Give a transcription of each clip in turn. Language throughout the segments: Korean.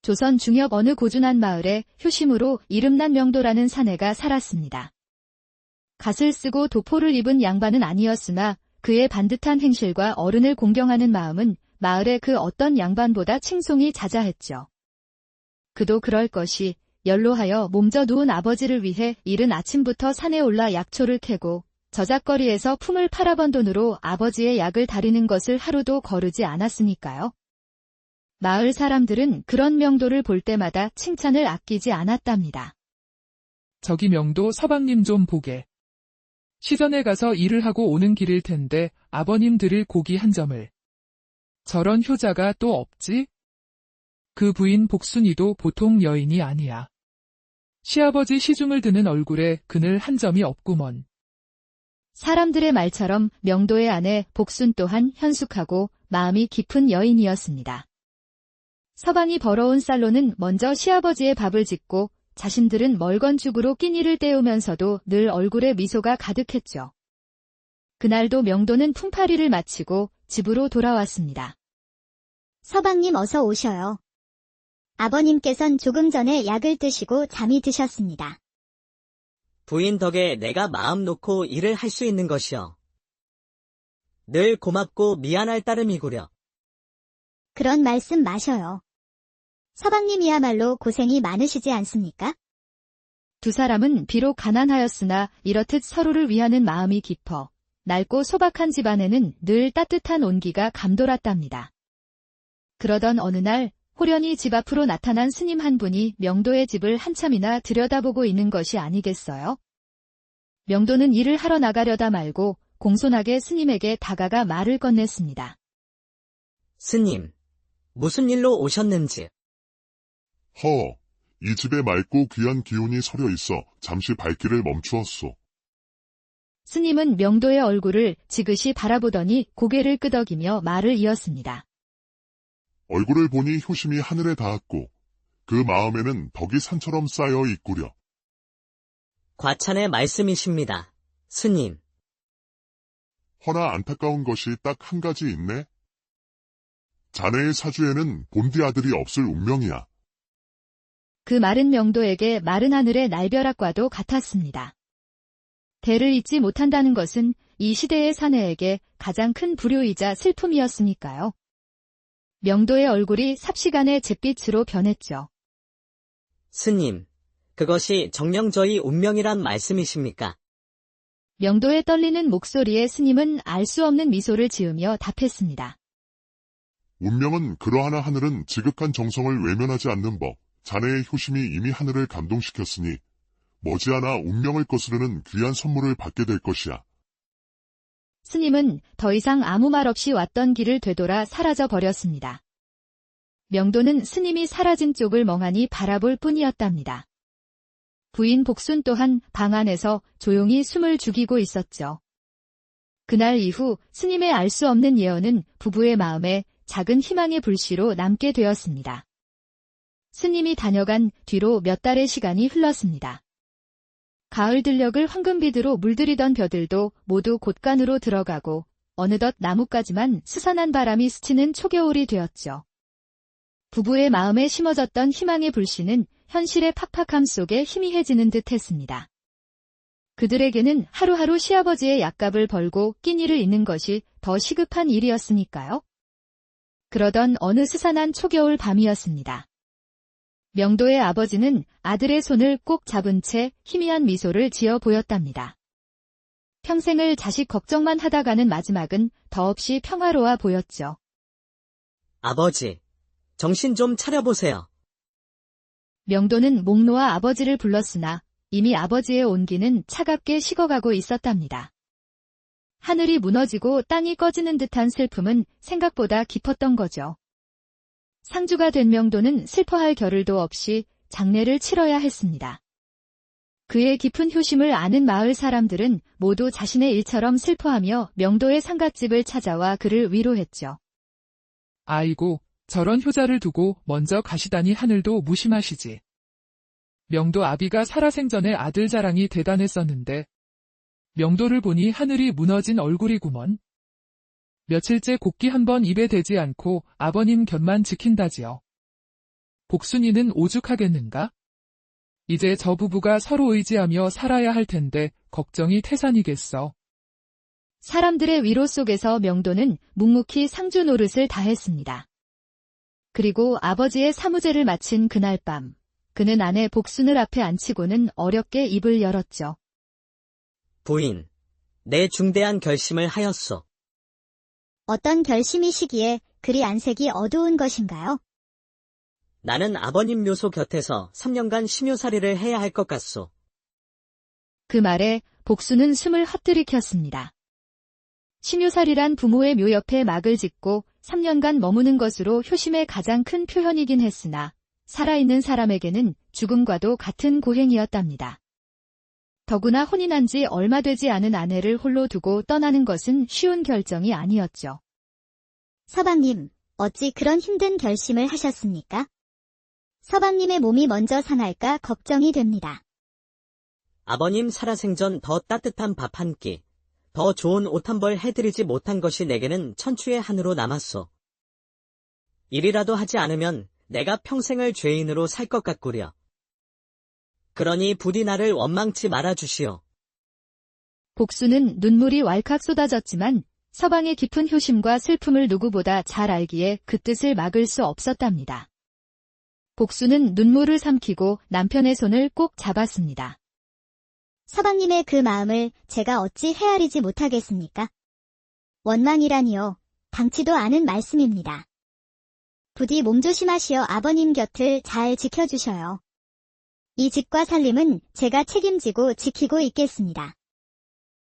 조선 중엽 어느 고준한 마을에 효심으로 이름난 명도라는 사내가 살았습니다. 갓을 쓰고 도포를 입은 양반은 아니었으나 그의 반듯한 행실과 어른을 공경하는 마음은 마을의 그 어떤 양반보다 칭송이 자자했죠. 그도 그럴 것이 연로하여 몸져 누운 아버지를 위해 이른 아침부터 산에 올라 약초를 캐고 저작거리에서 품을 팔아번 돈으로 아버지의 약을 다리는 것을 하루도 거르지 않았으니까요. 마을 사람들은 그런 명도를 볼 때마다 칭찬을 아끼지 않았답니다. 저기 명도 서방님 좀 보게. 시전에 가서 일을 하고 오는 길일 텐데 아버님 드릴 고기 한 점을. 저런 효자가 또 없지? 그 부인 복순이도 보통 여인이 아니야. 시아버지 시중을 드는 얼굴에 그늘 한 점이 없구먼. 사람들의 말처럼 명도의 아내 복순 또한 현숙하고 마음이 깊은 여인이었습니다. 서방이 벌어온 쌀로는 먼저 시아버지의 밥을 짓고 자신들은 멀건 죽으로 끼니를 때우면서도 늘 얼굴에 미소가 가득했죠. 그날도 명도는 품팔이를 마치고 집으로 돌아왔습니다. 서방님 어서 오셔요. 아버님께선 조금 전에 약을 드시고 잠이 드셨습니다. 부인 덕에 내가 마음 놓고 일을 할 수 있는 것이여. 늘 고맙고 미안할 따름이구려. 그런 말씀 마셔요. 서방님이야말로 고생이 많으시지 않습니까? 두 사람은 비록 가난하였으나 이렇듯 서로를 위하는 마음이 깊어 낡고 소박한 집안에는 늘 따뜻한 온기가 감돌았답니다. 그러던 어느 날 호련히 집 앞으로 나타난 스님 한 분이 명도의 집을 한참이나 들여다보고 있는 것이 아니겠어요? 명도는 일을 하러 나가려다 말고 공손하게 스님에게 다가가 말을 건넸습니다. 스님, 무슨 일로 오셨는지. 이 집에 맑고 귀한 기운이 서려 있어 잠시 발길을 멈추었소. 스님은 명도의 얼굴을 지그시 바라보더니 고개를 끄덕이며 말을 이었습니다. 얼굴을 보니 효심이 하늘에 닿았고 그 마음에는 덕이 산처럼 쌓여 있구려. 과찬의 말씀이십니다, 스님. 허나 안타까운 것이 딱 한 가지 있네. 자네의 사주에는 본디 아들이 없을 운명이야. 그 말은 명도에게 마른 하늘의 날벼락과도 같았습니다. 대를 잇지 못한다는 것은 이 시대의 사내에게 가장 큰 불효이자 슬픔이었으니까요. 명도의 얼굴이 삽시간에 잿빛으로 변했죠. 스님, 그것이 정녕 저희 운명이란 말씀이십니까? 명도의 떨리는 목소리에 스님은 알 수 없는 미소를 지으며 답했습니다. 운명은 그러하나 하늘은 지극한 정성을 외면하지 않는 법. 자네의 효심이 이미 하늘을 감동시켰으니 머지않아 운명을 거스르는 귀한 선물을 받게 될 것이야. 스님은 더 이상 아무 말 없이 왔던 길을 되돌아 사라져 버렸습니다. 명도는 스님이 사라진 쪽을 멍하니 바라볼 뿐이었답니다. 부인 복순 또한 방 안에서 조용히 숨을 죽이고 있었죠. 그날 이후 스님의 알 수 없는 예언은 부부의 마음에 작은 희망의 불씨로 남게 되었습니다. 스님이 다녀간 뒤로 몇 달의 시간이 흘렀습니다. 가을 들녘을 황금비드로 물들이던 벼들도 모두 곳간으로 들어가고 어느덧 나뭇가지만 스산한 바람이 스치는 초겨울이 되었죠. 부부의 마음에 심어졌던 희망의 불씨는 현실의 팍팍함 속에 희미해지는 듯 했습니다. 그들에게는 하루하루 시아버지의 약값을 벌고 끼니를 잇는 것이 더 시급한 일이었으니까요. 그러던 어느 스산한 초겨울 밤이었습니다. 명도의 아버지는 아들의 손을 꼭 잡은 채 희미한 미소를 지어 보였답니다. 평생을 자식 걱정만 하다가는 마지막은 더없이 평화로워 보였죠. 아버지, 정신 좀 차려보세요. 명도는 목 놓아 아버지를 불렀으나 이미 아버지의 온기는 차갑게 식어가고 있었답니다. 하늘이 무너지고 땅이 꺼지는 듯한 슬픔은 생각보다 깊었던 거죠. 상주가 된 명도는 슬퍼할 겨를도 없이 장례를 치러야 했습니다. 그의 깊은 효심을 아는 마을 사람들은 모두 자신의 일처럼 슬퍼하며 명도의 상갓집을 찾아와 그를 위로했죠. 아이고, 저런 효자를 두고 먼저 가시다니 하늘도 무심하시지. 명도 아비가 살아생전에 아들 자랑이 대단했었는데 명도를 보니 하늘이 무너진 얼굴이구먼. 며칠째 곡기 한 번 입에 대지 않고 아버님 곁만 지킨다지요. 복순이는 오죽하겠는가? 이제 저 부부가 서로 의지하며 살아야 할 텐데 걱정이 태산이겠어. 사람들의 위로 속에서 명도는 묵묵히 상주 노릇을 다했습니다. 그리고 아버지의 사무제를 마친 그날 밤, 그는 아내 복순을 앞에 앉히고는 어렵게 입을 열었죠. 부인, 내 중대한 결심을 하였소. 어떤 결심이시기에 그리 안색이 어두운 것인가요? 나는 아버님 묘소 곁에서 3년간 심요살이를 해야 할 것 같소. 그 말에 복순은 숨을 헛들이켰습니다. 심요살이란 부모의 묘 옆에 막을 짓고 3년간 머무는 것으로 효심의 가장 큰 표현이긴 했으나 살아있는 사람에게는 죽음과도 같은 고행이었답니다. 더구나 혼인한 지 얼마 되지 않은 아내를 홀로 두고 떠나는 것은 쉬운 결정이 아니었죠. 서방님, 어찌 그런 힘든 결심을 하셨습니까? 서방님의 몸이 먼저 상할까 걱정이 됩니다. 아버님 살아생전 더 따뜻한 밥 한 끼, 더 좋은 옷 한 벌 해드리지 못한 것이 내게는 천추의 한으로 남았소. 일이라도 하지 않으면 내가 평생을 죄인으로 살 것 같구려. 그러니 부디 나를 원망치 말아주시오. 복수는 눈물이 왈칵 쏟아졌지만 서방의 깊은 효심과 슬픔을 누구보다 잘 알기에 그 뜻을 막을 수 없었답니다. 복수는 눈물을 삼키고 남편의 손을 꼭 잡았습니다. 서방님의 그 마음을 제가 어찌 헤아리지 못하겠습니까? 원망이라니요. 당치도 않은 말씀입니다. 부디 몸조심하시어 아버님 곁을 잘 지켜주셔요. 이 집과 살림은 제가 책임지고 지키고 있겠습니다.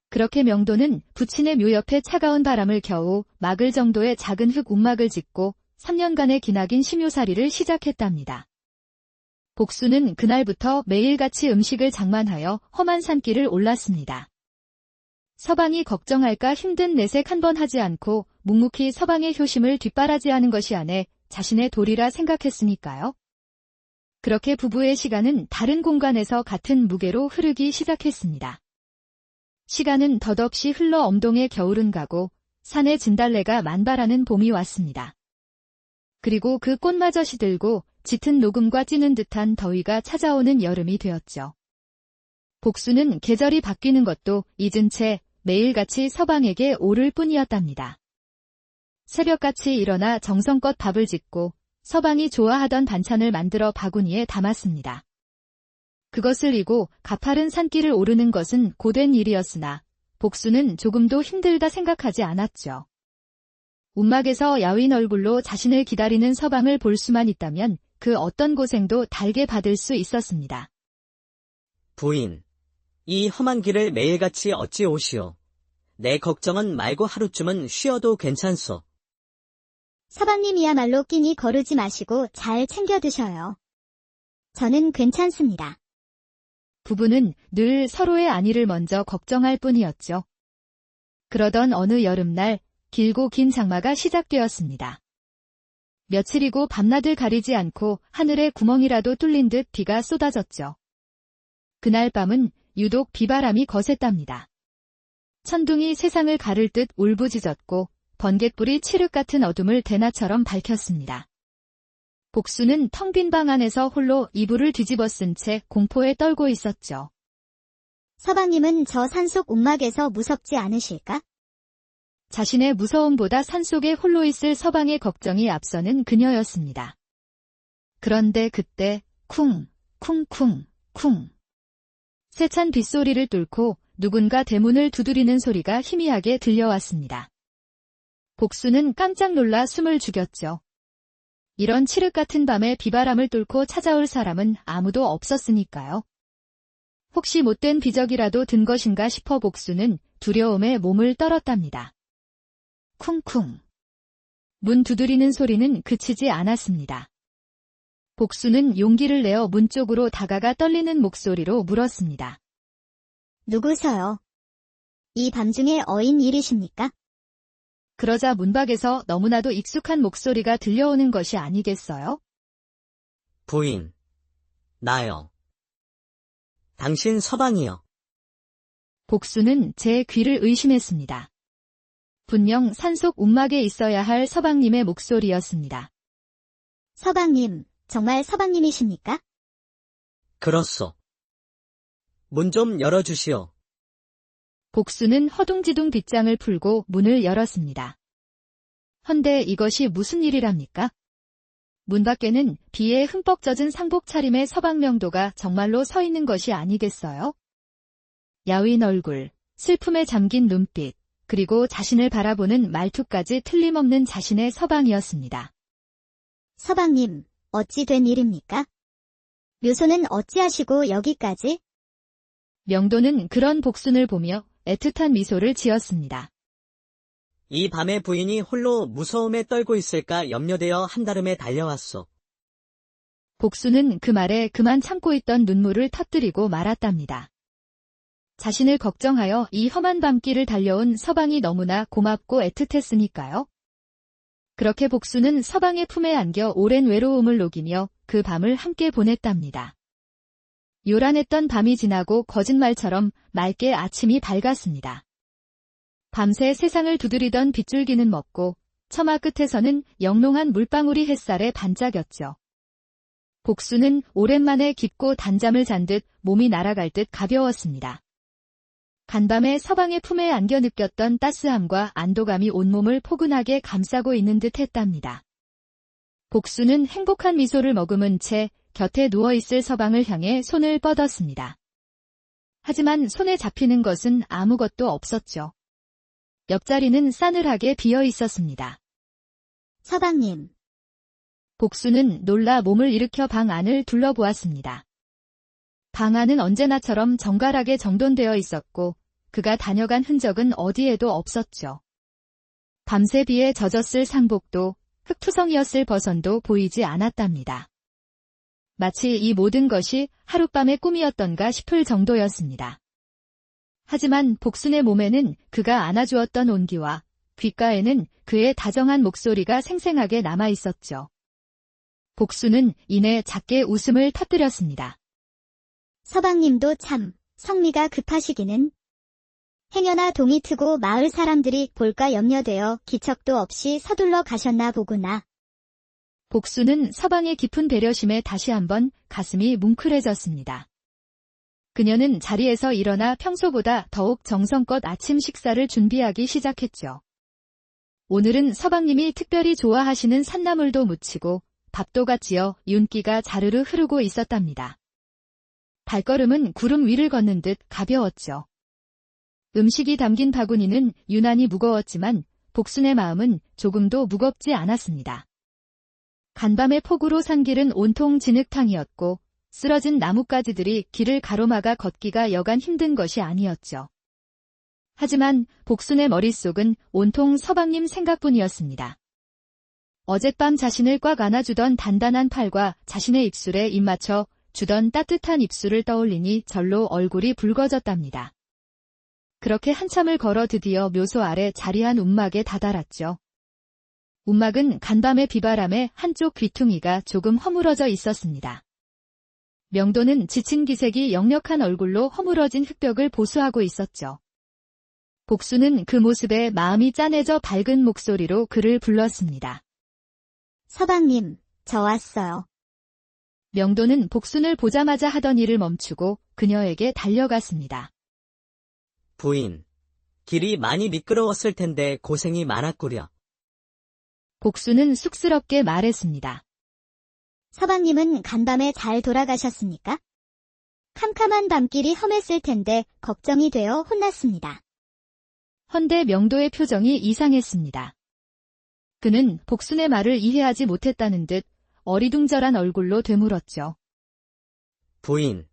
그렇게 명도는 부친의 묘 옆에 차가운 바람을 겨우 막을 정도의 작은 흙 움막을 짓고 3년간의 기나긴 심요살이를 시작했답니다. 복수는 그날부터 매일같이 음식을 장만하여 험한 산길을 올랐습니다. 서방이 걱정할까 힘든 내색 한 번 하지 않고 묵묵히 서방의 효심을 뒷바라지하는 것이 아내 자신의 도리라 생각했으니까요. 그렇게 부부의 시간은 다른 공간에서 같은 무게로 흐르기 시작했습니다. 시간은 덧없이 흘러 엄동의 겨울은 가고 산의 진달래가 만발하는 봄이 왔습니다. 그리고 그 꽃마저 시들고 짙은 녹음과 찌는 듯한 더위가 찾아오는 여름이 되었죠. 복수는 계절이 바뀌는 것도 잊은 채 매일같이 서방에게 오를 뿐이었답니다. 새벽같이 일어나 정성껏 밥을 짓고 서방이 좋아하던 반찬을 만들어 바구니에 담았습니다. 그것을 이고 가파른 산길을 오르는 것은 고된 일이었으나 복수는 조금도 힘들다 생각하지 않았죠. 움막에서 야윈 얼굴로 자신을 기다리는 서방을 볼 수만 있다면 그 어떤 고생도 달게 받을 수 있었습니다. 부인, 이 험한 길을 매일같이 어찌 오시오. 내 걱정은 말고 하루쯤은 쉬어도 괜찮소. 서방님이야말로 끼니 거르지 마시고 잘 챙겨 드셔요. 저는 괜찮습니다. 부부는 늘 서로의 안위를 먼저 걱정할 뿐이었죠. 그러던 어느 여름날 길고 긴 장마가 시작되었습니다. 며칠이고 밤낮을 가리지 않고 하늘에 구멍이라도 뚫린 듯 비가 쏟아졌죠. 그날 밤은 유독 비바람이 거셌답니다. 천둥이 세상을 가를 듯 울부짖었고 번갯불이 칠흑 같은 어둠을 대낮처럼 밝혔습니다. 복수는 텅 빈 방 안에서 홀로 이불을 뒤집어 쓴 채 공포에 떨고 있었죠. 서방님은 저 산속 움막에서 무섭지 않으실까? 자신의 무서움보다 산속에 홀로 있을 서방의 걱정이 앞서는 그녀였습니다. 그런데 그때 쿵, 쿵쿵, 쿵. 세찬 빗소리를 뚫고 누군가 대문을 두드리는 소리가 희미하게 들려왔습니다. 복수는 깜짝 놀라 숨을 죽였죠. 이런 칠흑 같은 밤에 비바람을 뚫고 찾아올 사람은 아무도 없었으니까요. 혹시 못된 비적이라도 든 것인가 싶어 복수는 두려움에 몸을 떨었답니다. 쿵쿵. 문 두드리는 소리는 그치지 않았습니다. 복수는 용기를 내어 문 쪽으로 다가가 떨리는 목소리로 물었습니다. 누구세요? 이 밤중에 어인 일이십니까? 그러자 문밖에서 너무나도 익숙한 목소리가 들려오는 것이 아니겠어요? 부인, 나요. 당신 서방이요. 복수는 제 귀를 의심했습니다. 분명 산속 움막에 있어야 할 서방님의 목소리였습니다. 서방님, 정말 서방님이십니까? 그렇소. 문 좀 열어주시오. 복수는 허둥지둥 빗장을 풀고 문을 열었습니다. 헌데 이것이 무슨 일이랍니까? 문 밖에는 비에 흠뻑 젖은 상복 차림의 서방명도가 정말로 서 있는 것이 아니겠어요? 야윈 얼굴, 슬픔에 잠긴 눈빛, 그리고 자신을 바라보는 말투까지 틀림없는 자신의 서방이었습니다. 서방님, 어찌 된 일입니까? 묘소는 어찌하시고 여기까지? 명도는 그런 복순을 보며 애틋한 미소를 지었습니다. 이 밤에 부인이 홀로 무서움에 떨고 있을까 염려되어 한달음에 달려왔소. 복수는 그 말에 그만 참고 있던 눈물을 터뜨리고 말았답니다. 자신을 걱정하여 이 험한 밤길을 달려온 서방이 너무나 고맙고 애틋했으니까요. 그렇게 복수는 서방의 품에 안겨 오랜 외로움을 녹이며 그 밤을 함께 보냈답니다. 요란했던 밤이 지나고 거짓말처럼 맑게 아침이 밝았습니다. 밤새 세상을 두드리던 빗줄기는 멎고 처마 끝에서는 영롱한 물방울이 햇살에 반짝였죠. 복수는 오랜만에 깊고 단잠을 잔 듯 몸이 날아갈 듯 가벼웠습니다. 간밤에 서방의 품에 안겨 느꼈던 따스함과 안도감이 온몸을 포근하게 감싸고 있는 듯 했답니다. 복수는 행복한 미소를 머금은 채 곁에 누워있을 서방을 향해 손을 뻗었습니다. 하지만 손에 잡히는 것은 아무것도 없었죠. 옆자리는 싸늘하게 비어 있었습니다. 서방님. 복수는 놀라 몸을 일으켜 방 안을 둘러보았습니다. 방 안은 언제나처럼 정갈하게 정돈되어 있었고 그가 다녀간 흔적은 어디에도 없었죠. 밤새 비에 젖었을 상복도 흙투성이었을 버선도 보이지 않았답니다. 마치 이 모든 것이 하룻밤의 꿈이었던가 싶을 정도였습니다. 하지만 복순의 몸에는 그가 안아주었던 온기와 귓가에는 그의 다정한 목소리가 생생하게 남아있었죠. 복순은 이내 작게 웃음을 터뜨렸습니다. 서방님도 참 성미가 급하시기는. 행여나 동이 트고 마을 사람들이 볼까 염려되어 기척도 없이 서둘러 가셨나 보구나. 복수는 서방의 깊은 배려심에 다시 한번 가슴이 뭉클해졌습니다. 그녀는 자리에서 일어나 평소보다 더욱 정성껏 아침 식사를 준비하기 시작했죠. 오늘은 서방님이 특별히 좋아하시는 산나물도 무치고 밥도 같지어 윤기가 자르르 흐르고 있었답니다. 발걸음은 구름 위를 걷는 듯 가벼웠죠. 음식이 담긴 바구니는 유난히 무거웠지만 복순의 마음은 조금도 무겁지 않았습니다. 간밤의 폭우로 산 길은 온통 진흙탕이었고 쓰러진 나뭇가지들이 길을 가로막아 걷기가 여간 힘든 것이 아니었죠. 하지만 복순의 머릿속은 온통 서방님 생각뿐이었습니다. 어젯밤 자신을 꽉 안아주던 단단한 팔과 자신의 입술에 입 맞춰 주던 따뜻한 입술을 떠올리니 절로 얼굴이 붉어졌답니다. 그렇게 한참을 걸어 드디어 묘소 아래 자리한 움막에 다다랐죠. 움막은 간밤의 비바람에 한쪽 귀퉁이가 조금 허물어져 있었습니다. 명도는 지친 기색이 역력한 얼굴로 허물어진 흙벽을 보수하고 있었죠. 복수는 그 모습에 마음이 짠해져 밝은 목소리로 그를 불렀습니다. 서방님, 저 왔어요. 명도는 복순을 보자마자 하던 일을 멈추고 그녀에게 달려갔습니다. 부인, 길이 많이 미끄러웠을 텐데 고생이 많았구려. 복수는 쑥스럽게 말했습니다. 서방님은 간밤에 잘 돌아가셨습니까? 캄캄한 밤길이 험했을 텐데 걱정이 되어 혼났습니다. 헌데 명도의 표정이 이상했습니다. 그는 복순의 말을 이해하지 못했다는 듯 어리둥절한 얼굴로 되물었죠. 부인,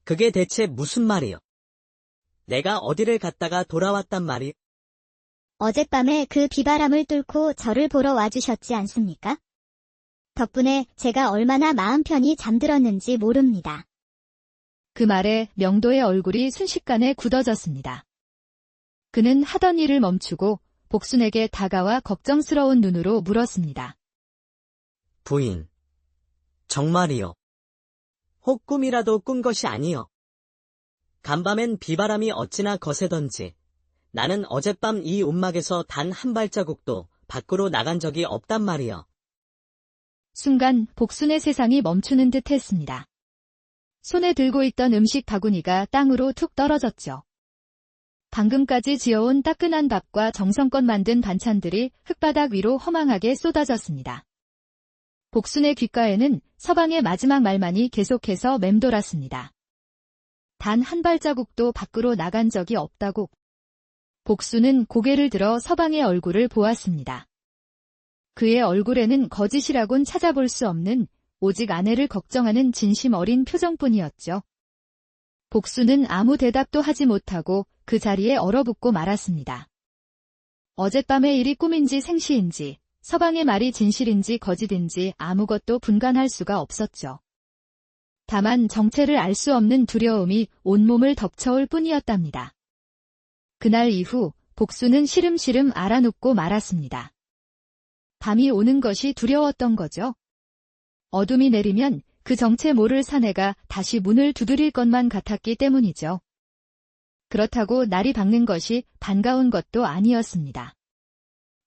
그게 대체 무슨 말이요? 내가 어디를 갔다가 돌아왔단 말이? 어젯밤에 그 비바람을 뚫고 저를 보러 와주셨지 않습니까? 덕분에 제가 얼마나 마음 편히 잠들었는지 모릅니다. 그 말에 명도의 얼굴이 순식간에 굳어졌습니다. 그는 하던 일을 멈추고 복순에게 다가와 걱정스러운 눈으로 물었습니다. 부인, 정말이요? 혹 꿈이라도 꾼 것이 아니요? 간밤엔 비바람이 어찌나 거세던지 나는 어젯밤 이 움막에서 단 한 발자국도 밖으로 나간 적이 없단 말이요. 순간 복순의 세상이 멈추는 듯 했습니다. 손에 들고 있던 음식 바구니가 땅으로 툭 떨어졌죠. 방금까지 지어온 따끈한 밥과 정성껏 만든 반찬들이 흙바닥 위로 허망하게 쏟아졌습니다. 복순의 귓가에는 서방의 마지막 말만이 계속해서 맴돌았습니다. 단 한 발자국도 밖으로 나간 적이 없다고. 복순은 고개를 들어 서방의 얼굴을 보았습니다. 그의 얼굴에는 거짓이라곤 찾아볼 수 없는 오직 아내를 걱정하는 진심 어린 표정뿐이었죠. 복순은 아무 대답도 하지 못하고 그 자리에 얼어붙고 말았습니다. 어젯밤의 일이 꿈인지 생시인지 서방의 말이 진실인지 거짓인지 아무것도 분간할 수가 없었죠. 다만 정체를 알 수 없는 두려움이 온몸을 덮쳐올 뿐이었답니다. 그날 이후 복순은 시름시름 알아눕고 말았습니다. 밤이 오는 것이 두려웠던 거죠. 어둠이 내리면 그 정체 모를 사내가 다시 문을 두드릴 것만 같았기 때문이죠. 그렇다고 날이 밝는 것이 반가운 것도 아니었습니다.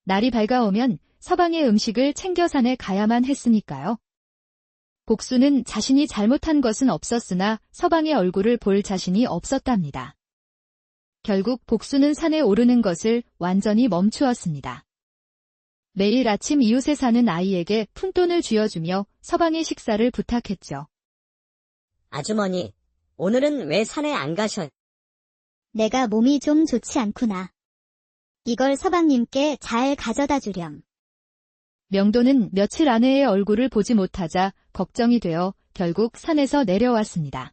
날이 밝아오면 서방의 음식을 챙겨 산에 가야만 했으니까요. 복순은 자신이 잘못한 것은 없었으나 서방의 얼굴을 볼 자신이 없었답니다. 결국 복순은 산에 오르는 것을 완전히 멈추었습니다. 매일 아침 이웃에 사는 아이에게 푼돈을 쥐어주며 서방의 식사를 부탁했죠. 아주머니, 오늘은 왜 산에 안 가셔? 내가 몸이 좀 좋지 않구나. 이걸 서방님께 잘 가져다 주렴. 명도는 며칠 아내의 얼굴을 보지 못하자 걱정이 되어 결국 산에서 내려왔습니다.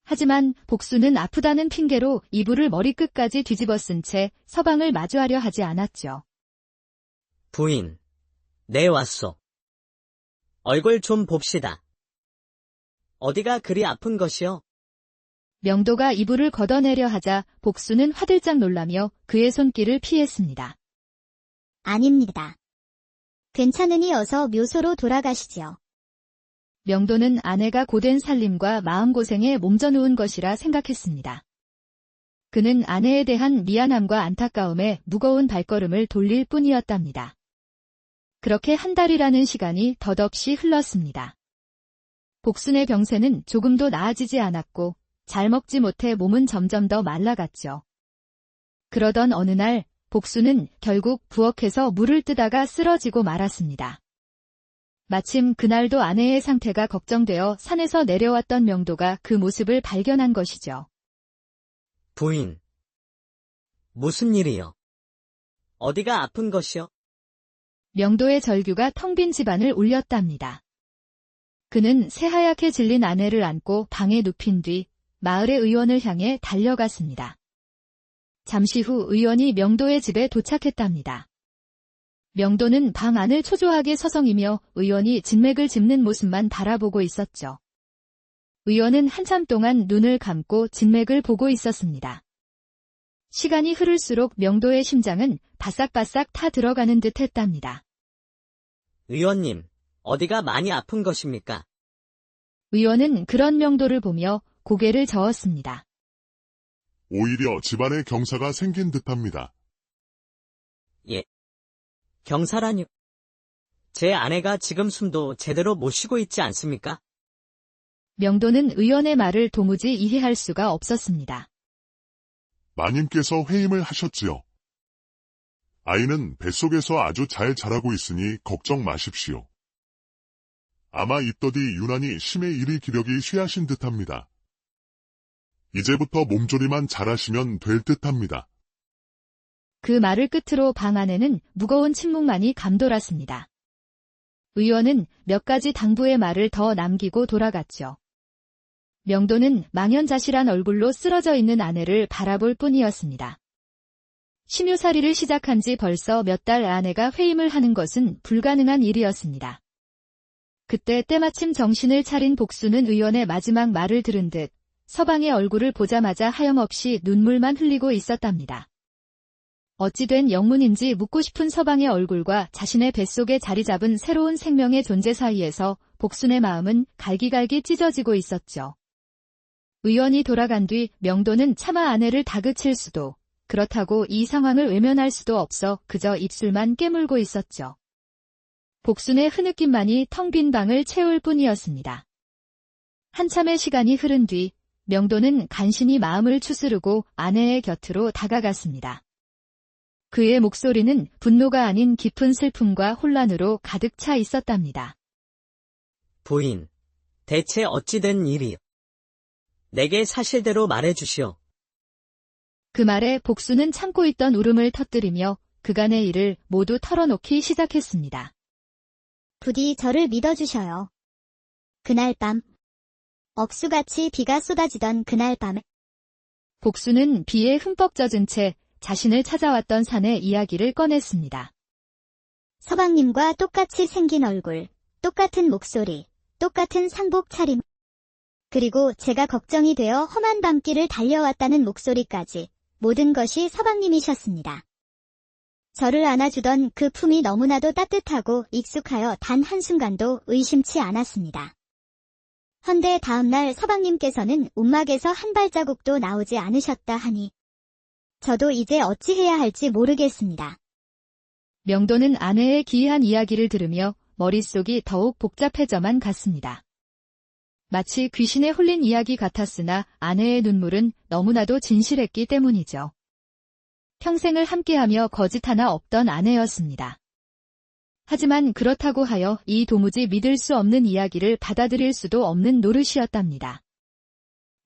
하지만 복순은 아프다는 핑계로 이불을 머리끝까지 뒤집어 쓴 채 서방을 마주하려 하지 않았죠. 부인, 네 왔소. 얼굴 좀 봅시다. 어디가 그리 아픈 것이요? 명도가 이불을 걷어내려 하자 복순은 화들짝 놀라며 그의 손길을 피했습니다. 아닙니다. 괜찮으니 어서 묘소로 돌아가시지요. 명도는 아내가 고된 살림과 마음고생에 몸져누운 것이라 생각했습니다. 그는 아내에 대한 미안함과 안타까움에 무거운 발걸음을 돌릴 뿐이었답니다. 그렇게 한 달이라는 시간이 덧없이 흘렀습니다. 복순의 병세는 조금도 나아지지 않았고 잘 먹지 못해 몸은 점점 더 말라갔죠. 그러던 어느 날 복순은 결국 부엌에서 물을 뜨다가 쓰러지고 말았습니다. 마침 그날도 아내의 상태가 걱정되어 산에서 내려왔던 명도가 그 모습을 발견한 것이죠. 부인, 무슨 일이요? 어디가 아픈 것이요? 명도의 절규가 텅 빈 집안을 울렸답니다. 그는 새하얗게 질린 아내를 안고 방에 눕힌 뒤 마을의 의원을 향해 달려갔습니다. 잠시 후 의원이 명도의 집에 도착했답니다. 명도는 방 안을 초조하게 서성이며 의원이 진맥을 짚는 모습만 바라보고 있었죠. 의원은 한참 동안 눈을 감고 진맥을 보고 있었습니다. 시간이 흐를수록 명도의 심장은 바싹바싹 타 들어가는 듯 했답니다. 의원님, 어디가 많이 아픈 것입니까? 의원은 그런 명도를 보며 고개를 저었습니다. 오히려 집안에 경사가 생긴 듯합니다. 예. 경사라뇨? 제 아내가 지금 숨도 제대로 못 쉬고 있지 않습니까? 명도는 의원의 말을 도무지 이해할 수가 없었습니다. 마님께서 회임을 하셨지요. 아이는 뱃속에서 아주 잘 자라고 있으니 걱정 마십시오. 아마 입덧이 유난히 심해 일이 기력이 쇠하신 듯합니다. 이제부터 몸조리만 잘하시면 될 듯합니다. 그 말을 끝으로 방 안에는 무거운 침묵만이 감돌았습니다. 의원은 몇 가지 당부의 말을 더 남기고 돌아갔죠. 명도는 망연자실한 얼굴로 쓰러져 있는 아내를 바라볼 뿐이었습니다. 심유살이를 시작한 지 벌써 몇 달 아내가 회임을 하는 것은 불가능한 일이었습니다. 그때 때마침 정신을 차린 복순은 의원의 마지막 말을 들은 듯 서방의 얼굴을 보자마자 하염없이 눈물만 흘리고 있었답니다. 어찌된 영문인지 묻고 싶은 서방의 얼굴과 자신의 뱃속에 자리 잡은 새로운 생명의 존재 사이에서 복순의 마음은 갈기갈기 찢어지고 있었죠. 의원이 돌아간 뒤 명도는 차마 아내를 다그칠 수도, 그렇다고 이 상황을 외면할 수도 없어 그저 입술만 깨물고 있었죠. 복순의 흐느낌만이 텅 빈 방을 채울 뿐이었습니다. 한참의 시간이 흐른 뒤 명도는 간신히 마음을 추스르고 아내의 곁으로 다가갔습니다. 그의 목소리는 분노가 아닌 깊은 슬픔과 혼란으로 가득 차 있었답니다. 부인, 대체 어찌 된 일이요? 내게 사실대로 말해주시오. 그 말에 복순은 참고 있던 울음을 터뜨리며 그간의 일을 모두 털어놓기 시작했습니다. 부디 저를 믿어주셔요. 그날 밤, 억수같이 비가 쏟아지던 그날 밤에 복순은 비에 흠뻑 젖은 채 자신을 찾아왔던 산의 이야기를 꺼냈습니다. 서방님과 똑같이 생긴 얼굴, 똑같은 목소리, 똑같은 상복 차림, 그리고 제가 걱정이 되어 험한 밤길을 달려왔다는 목소리까지 모든 것이 서방님이셨습니다. 저를 안아주던 그 품이 너무나도 따뜻하고 익숙하여 단 한순간도 의심치 않았습니다. 헌데 다음날 서방님께서는 움막에서 한 발자국도 나오지 않으셨다 하니 저도 이제 어찌해야 할지 모르겠습니다. 명도는 아내의 기이한 이야기를 들으며 머릿속이 더욱 복잡해져만 갔습니다. 마치 귀신에 홀린 이야기 같았으나 아내의 눈물은 너무나도 진실했기 때문이죠. 평생을 함께하며 거짓 하나 없던 아내였습니다. 하지만 그렇다고 하여 이 도무지 믿을 수 없는 이야기를 받아들일 수도 없는 노릇이었답니다.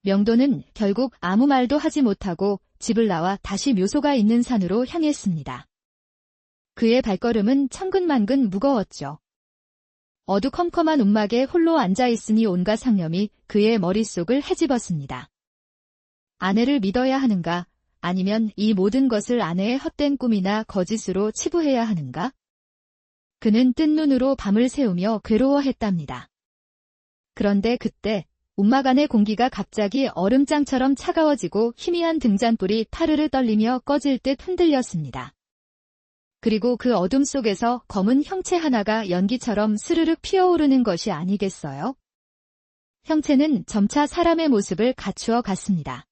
명도는 결국 아무 말도 하지 못하고 집을 나와 다시 묘소가 있는 산으로 향했습니다. 그의 발걸음은 천근만근 무거웠죠. 어두컴컴한 움막에 홀로 앉아있으니 온갖 상념이 그의 머릿속을 헤집었습니다. 아내를 믿어야 하는가? 아니면 이 모든 것을 아내의 헛된 꿈이나 거짓으로 치부해야 하는가? 그는 뜬 눈으로 밤을 새우며 괴로워했답니다. 그런데 그때 움막 안의 공기가 갑자기 얼음장처럼 차가워지고 희미한 등잔불이 타르르 떨리며 꺼질 듯 흔들렸습니다. 그리고 그 어둠 속에서 검은 형체 하나가 연기처럼 스르륵 피어오르는 것이 아니겠어요? 형체는 점차 사람의 모습을 갖추어 갔습니다.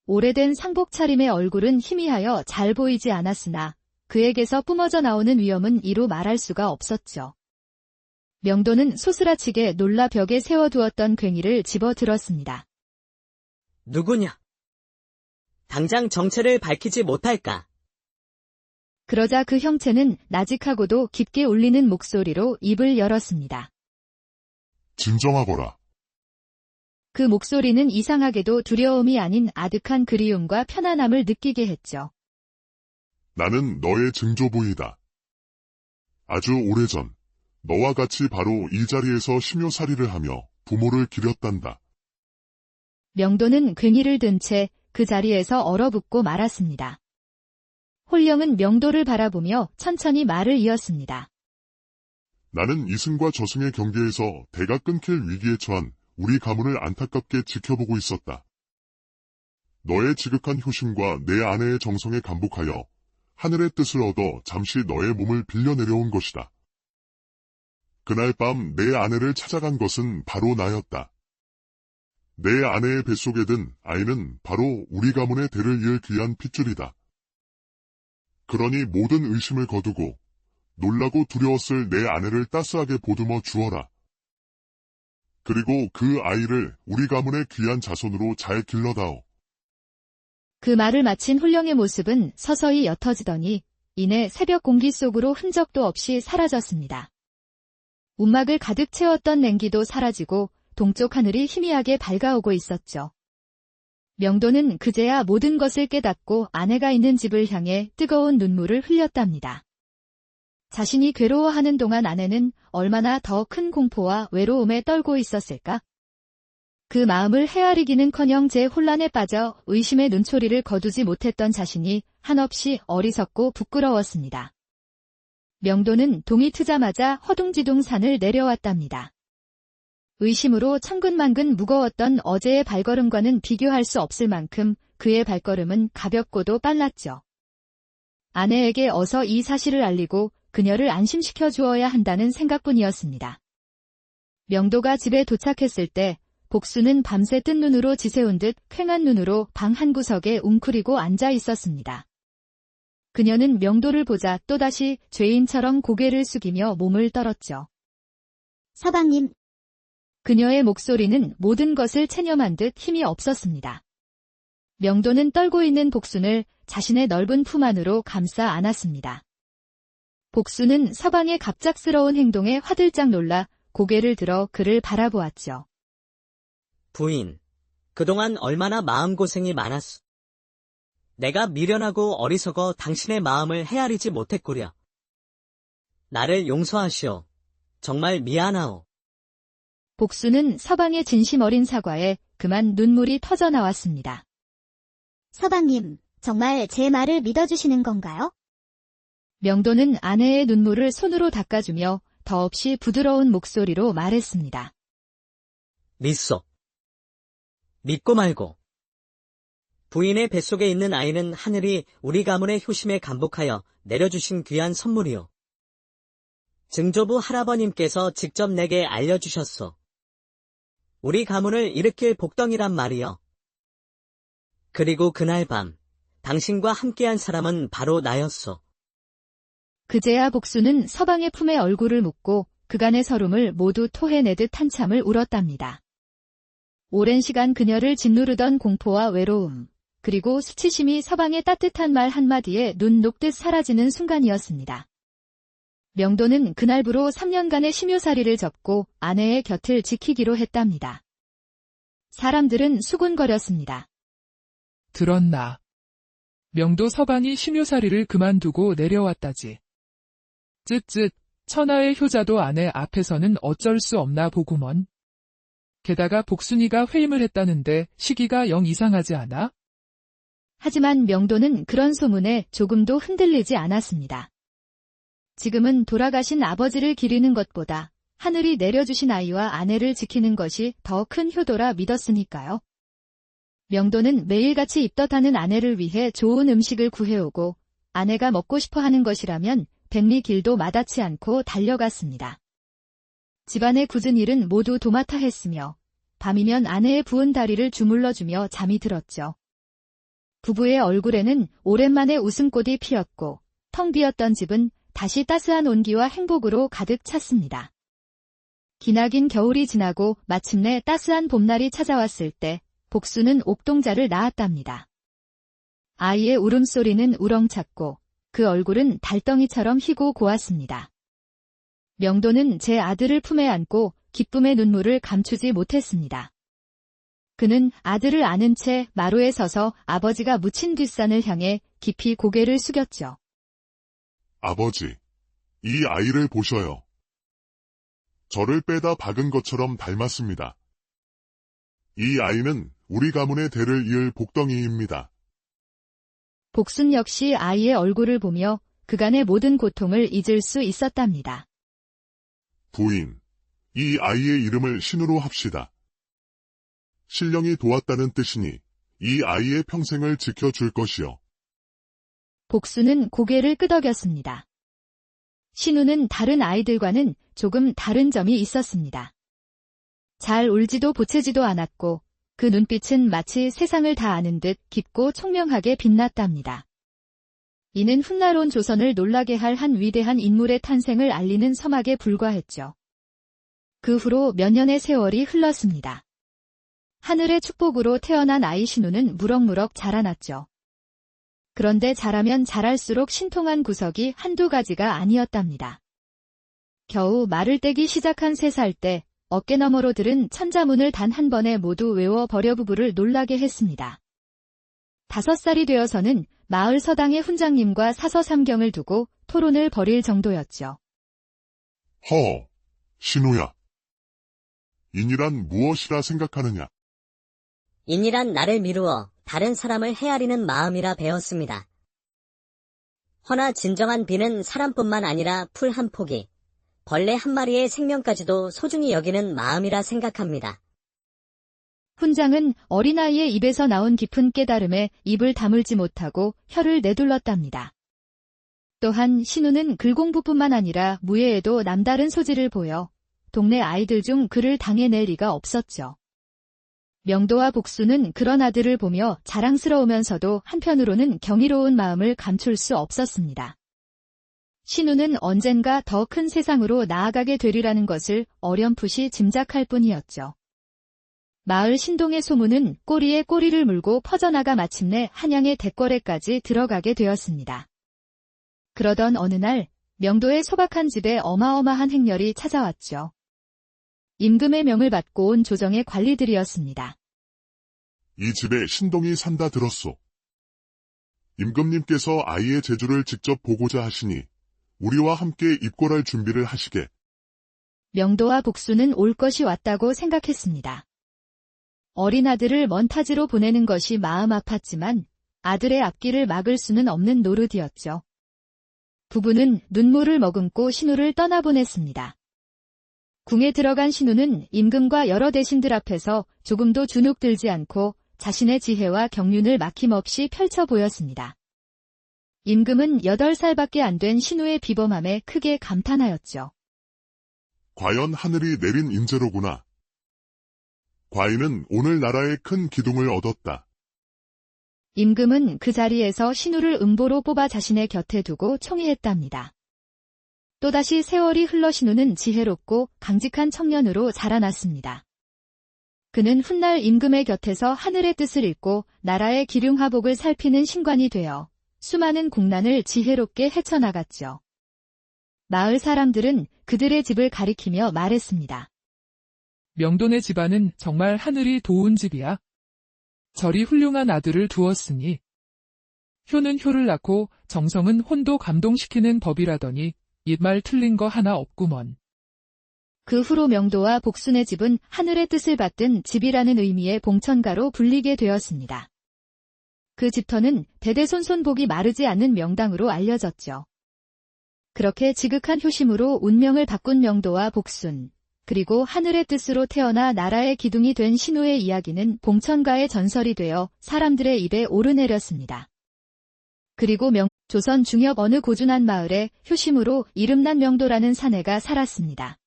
오래된 상복 차림의 얼굴은 희미하여 잘 보이지 않았으나 그에게서 뿜어져 나오는 위험은 이루 말할 수가 없었죠. 명도는 소스라치게 놀라 벽에 세워두었던 괭이를 집어들었습니다. 누구냐? 당장 정체를 밝히지 못할까? 그러자 그 형체는 나직하고도 깊게 울리는 목소리로 입을 열었습니다. 진정하거라. 그 목소리는 이상하게도 두려움이 아닌 아득한 그리움과 편안함을 느끼게 했죠. 나는 너의 증조부이다. 아주 오래전 너와 같이 바로 이 자리에서 심요살이를 하며 부모를 기렸단다. 명도는 괭이를 든 채 그 자리에서 얼어붙고 말았습니다. 홀령은 명도를 바라보며 천천히 말을 이었습니다. 나는 이승과 저승의 경계에서 대가 끊길 위기에 처한 우리 가문을 안타깝게 지켜보고 있었다. 너의 지극한 효심과 내 아내의 정성에 감복하여 하늘의 뜻을 얻어 잠시 너의 몸을 빌려 내려온 것이다. 그날 밤 내 아내를 찾아간 것은 바로 나였다. 내 아내의 뱃속에 든 아이는 바로 우리 가문의 대를 이을 귀한 핏줄이다. 그러니 모든 의심을 거두고 놀라고 두려웠을 내 아내를 따스하게 보듬어 주어라. 그리고 그 아이를 우리 가문의 귀한 자손으로 잘 길러다오. 그 말을 마친 홀령의 모습은 서서히 옅어지더니 이내 새벽 공기 속으로 흔적도 없이 사라졌습니다. 움막을 가득 채웠던 냉기도 사라지고 동쪽 하늘이 희미하게 밝아오고 있었죠. 명도는 그제야 모든 것을 깨닫고 아내가 있는 집을 향해 뜨거운 눈물을 흘렸답니다. 자신이 괴로워하는 동안 아내는 얼마나 더 큰 공포와 외로움에 떨고 있었을까? 그 마음을 헤아리기는커녕 제 혼란에 빠져 의심의 눈초리를 거두지 못했던 자신이 한없이 어리석고 부끄러웠습니다. 명도는 동이 트자마자 허둥지둥 산을 내려왔답니다. 의심으로 천근만근 무거웠던 어제의 발걸음과는 비교할 수 없을 만큼 그의 발걸음은 가볍고도 빨랐죠. 아내에게 어서 이 사실을 알리고 그녀를 안심시켜 주어야 한다는 생각뿐이었습니다. 명도가 집에 도착했을 때 복수는 밤새 뜬 눈으로 지새운 듯 퀭한 눈으로 방 한구석에 웅크리고 앉아 있었습니다. 그녀는 명도를 보자 또다시 죄인처럼 고개를 숙이며 몸을 떨었죠. 서방님, 그녀의 목소리는 모든 것을 체념한 듯 힘이 없었습니다. 명도는 떨고 있는 복순을 자신의 넓은 품 안으로 감싸 안았습니다. 복순은 서방의 갑작스러운 행동에 화들짝 놀라 고개를 들어 그를 바라보았죠. 부인, 그동안 얼마나 마음고생이 많았소. 내가 미련하고 어리석어 당신의 마음을 헤아리지 못했구려. 나를 용서하시오. 정말 미안하오. 복순은 서방의 진심 어린 사과에 그만 눈물이 터져 나왔습니다. 서방님, 정말 제 말을 믿어주시는 건가요? 명도는 아내의 눈물을 손으로 닦아주며 더없이 부드러운 목소리로 말했습니다. 믿소. 믿고 말고. 부인의 뱃속에 있는 아이는 하늘이 우리 가문의 효심에 감복하여 내려주신 귀한 선물이오. 증조부 할아버님께서 직접 내게 알려주셨소. 우리 가문을 일으킬 복덩이란 말이요. 그리고 그날 밤, 당신과 함께한 사람은 바로 나였소. 그제야 복수는 서방의 품에 얼굴을 묻고 그간의 서름을 모두 토해내듯 한참을 울었답니다. 오랜 시간 그녀를 짓누르던 공포와 외로움, 그리고 수치심이 서방의 따뜻한 말 한마디에 눈 녹듯 사라지는 순간이었습니다. 명도는 그날부로 3년간의 심유살이를 접고 아내의 곁을 지키기로 했답니다. 사람들은 수군거렸습니다. 들었나. 명도 서방이 심유살이를 그만두고 내려왔다지. 쯧쯧, 천하의 효자도 아내 앞에서는 어쩔 수 없나 보구먼. 게다가 복순이가 회임을 했다는데 시기가 영 이상하지 않아? 하지만 명도는 그런 소문에 조금도 흔들리지 않았습니다. 지금은 돌아가신 아버지를 기리는 것보다 하늘이 내려주신 아이와 아내를 지키는 것이 더 큰 효도라 믿었으니까요. 명도는 매일같이 입덧하는 아내를 위해 좋은 음식을 구해오고 아내가 먹고 싶어 하는 것이라면 백리 길도 마다치 않고 달려갔습니다. 집안의 굳은 일은 모두 도맡아 했으며 밤이면 아내의 부은 다리를 주물러주며 잠이 들었죠. 부부의 얼굴에는 오랜만에 웃음꽃이 피었고 텅 비었던 집은 다시 따스한 온기와 행복으로 가득 찼습니다. 기나긴 겨울이 지나고 마침내 따스한 봄날이 찾아왔을 때 복수는 옥동자를 낳았답니다. 아이의 울음소리는 우렁찼고 그 얼굴은 달덩이처럼 희고 고왔습니다. 명도는 제 아들을 품에 안고 기쁨의 눈물을 감추지 못했습니다. 그는 아들을 안은 채 마루에 서서 아버지가 묻힌 뒷산을 향해 깊이 고개를 숙였죠. 아버지, 이 아이를 보셔요. 저를 빼다 박은 것처럼 닮았습니다. 이 아이는 우리 가문의 대를 이을 복덩이입니다. 복순 역시 아이의 얼굴을 보며 그간의 모든 고통을 잊을 수 있었답니다. 부인, 이 아이의 이름을 신우로 합시다. 신령이 도왔다는 뜻이니 이 아이의 평생을 지켜줄 것이요. 복수는 고개를 끄덕였습니다. 신우는 다른 아이들과는 조금 다른 점이 있었습니다. 잘 울지도 보채지도 않았고 그 눈빛은 마치 세상을 다 아는 듯 깊고 총명하게 빛났답니다. 이는 훗날 조선을 놀라게 할 한 위대한 인물의 탄생을 알리는 서막에 불과했죠. 그 후로 몇 년의 세월이 흘렀습니다. 하늘의 축복으로 태어난 아이 신우는 무럭무럭 자라났죠. 그런데 자라면 자랄수록 신통한 구석이 한두 가지가 아니었답니다. 겨우 말을 떼기 시작한 3살 때 어깨너머로 들은 천자문을 단 한 번에 모두 외워버려 부부를 놀라게 했습니다. 5살이 되어서는 마을 서당의 훈장님과 사서삼경을 두고 토론을 벌일 정도였죠. 허, 신우야. 인이란 무엇이라 생각하느냐? 인이란 나를 미루어 다른 사람을 헤아리는 마음이라 배웠습니다. 허나 진정한 비는 사람뿐만 아니라 풀 한 포기, 벌레 한 마리의 생명까지도 소중히 여기는 마음이라 생각합니다. 훈장은 어린아이의 입에서 나온 깊은 깨달음에 입을 다물지 못하고 혀를 내둘렀답니다. 또한 신우는 글공부뿐만 아니라 무예에도 남다른 소질을 보여 동네 아이들 중 그를 당해낼 리가 없었죠. 명도와 복수는 그런 아들을 보며 자랑스러우면서도 한편으로는 경이로운 마음을 감출 수 없었습니다. 신우는 언젠가 더 큰 세상으로 나아가게 되리라는 것을 어렴풋이 짐작할 뿐이었죠. 마을 신동의 소문은 꼬리에 꼬리를 물고 퍼져나가 마침내 한양의 대궐에까지 들어가게 되었습니다. 그러던 어느 날 명도의 소박한 집에 어마어마한 행렬이 찾아왔죠. 임금의 명을 받고 온 조정의 관리들이었습니다. 이 집에 신동이 산다 들었소. 임금님께서 아이의 재주를 직접 보고자 하시니 우리와 함께 입궐할 준비를 하시게. 명도와 복수는 올 것이 왔다고 생각했습니다. 어린 아들을 먼 타지로 보내는 것이 마음 아팠지만 아들의 앞길을 막을 수는 없는 노릇이었죠. 부부는 눈물을 머금고 신우를 떠나보냈습니다. 궁에 들어간 신우는 임금과 여러 대신들 앞에서 조금도 주눅들지 않고 자신의 지혜와 경륜을 막힘없이 펼쳐 보였습니다. 임금은 8살밖에 안 된 신우의 비범함에 크게 감탄하였죠. 과연 하늘이 내린 인재로구나. 과인은 오늘 나라에 큰 기둥을 얻었다. 임금은 그 자리에서 신우를 음보로 뽑아 자신의 곁에 두고 총애했답니다. 또다시 세월이 흘러 신우는 지혜롭고 강직한 청년으로 자라났습니다. 그는 훗날 임금의 곁에서 하늘의 뜻을 읽고 나라의 기륭하복을 살피는 신관이 되어 수많은 국난을 지혜롭게 헤쳐나갔죠. 마을 사람들은 그들의 집을 가리키며 말했습니다. 명돈의 집안은 정말 하늘이 도운 집이야. 저리 훌륭한 아들을 두었으니. 효는 효를 낳고 정성은 혼도 감동시키는 법이라더니 이말 틀린 거 하나 없구먼. 그 후로 명도와 복순의 집은 하늘의 뜻을 받든 집이라는 의미의 봉천가로 불리게 되었습니다. 그 집터는 대대손손 복이 마르지 않는 명당으로 알려졌죠. 그렇게 지극한 효심으로 운명을 바꾼 명도와 복순, 그리고 하늘의 뜻으로 태어나 나라의 기둥이 된 신우의 이야기는 봉천가의 전설이 되어 사람들의 입에 오르내렸습니다. 그리고 조선 중엽 어느 고준한 마을에 효심으로 이름난 명도라는 사내가 살았습니다.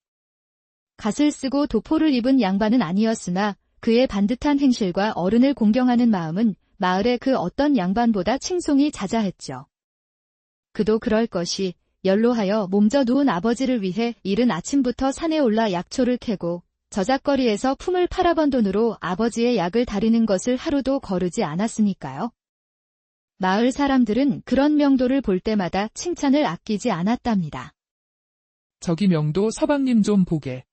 갓을 쓰고 도포를 입은 양반은 아니었으나 그의 반듯한 행실과 어른을 공경하는 마음은 마을의 그 어떤 양반보다 칭송이 자자했죠. 그도 그럴 것이 연로하여 몸져 누운 아버지를 위해 이른 아침부터 산에 올라 약초를 캐고 저작거리에서 품을 팔아번 돈으로 아버지의 약을 다리는 것을 하루도 거르지 않았으니까요. 마을 사람들은 그런 명도를 볼 때마다 칭찬을 아끼지 않았답니다. 저기 명도 서방님 좀 보게.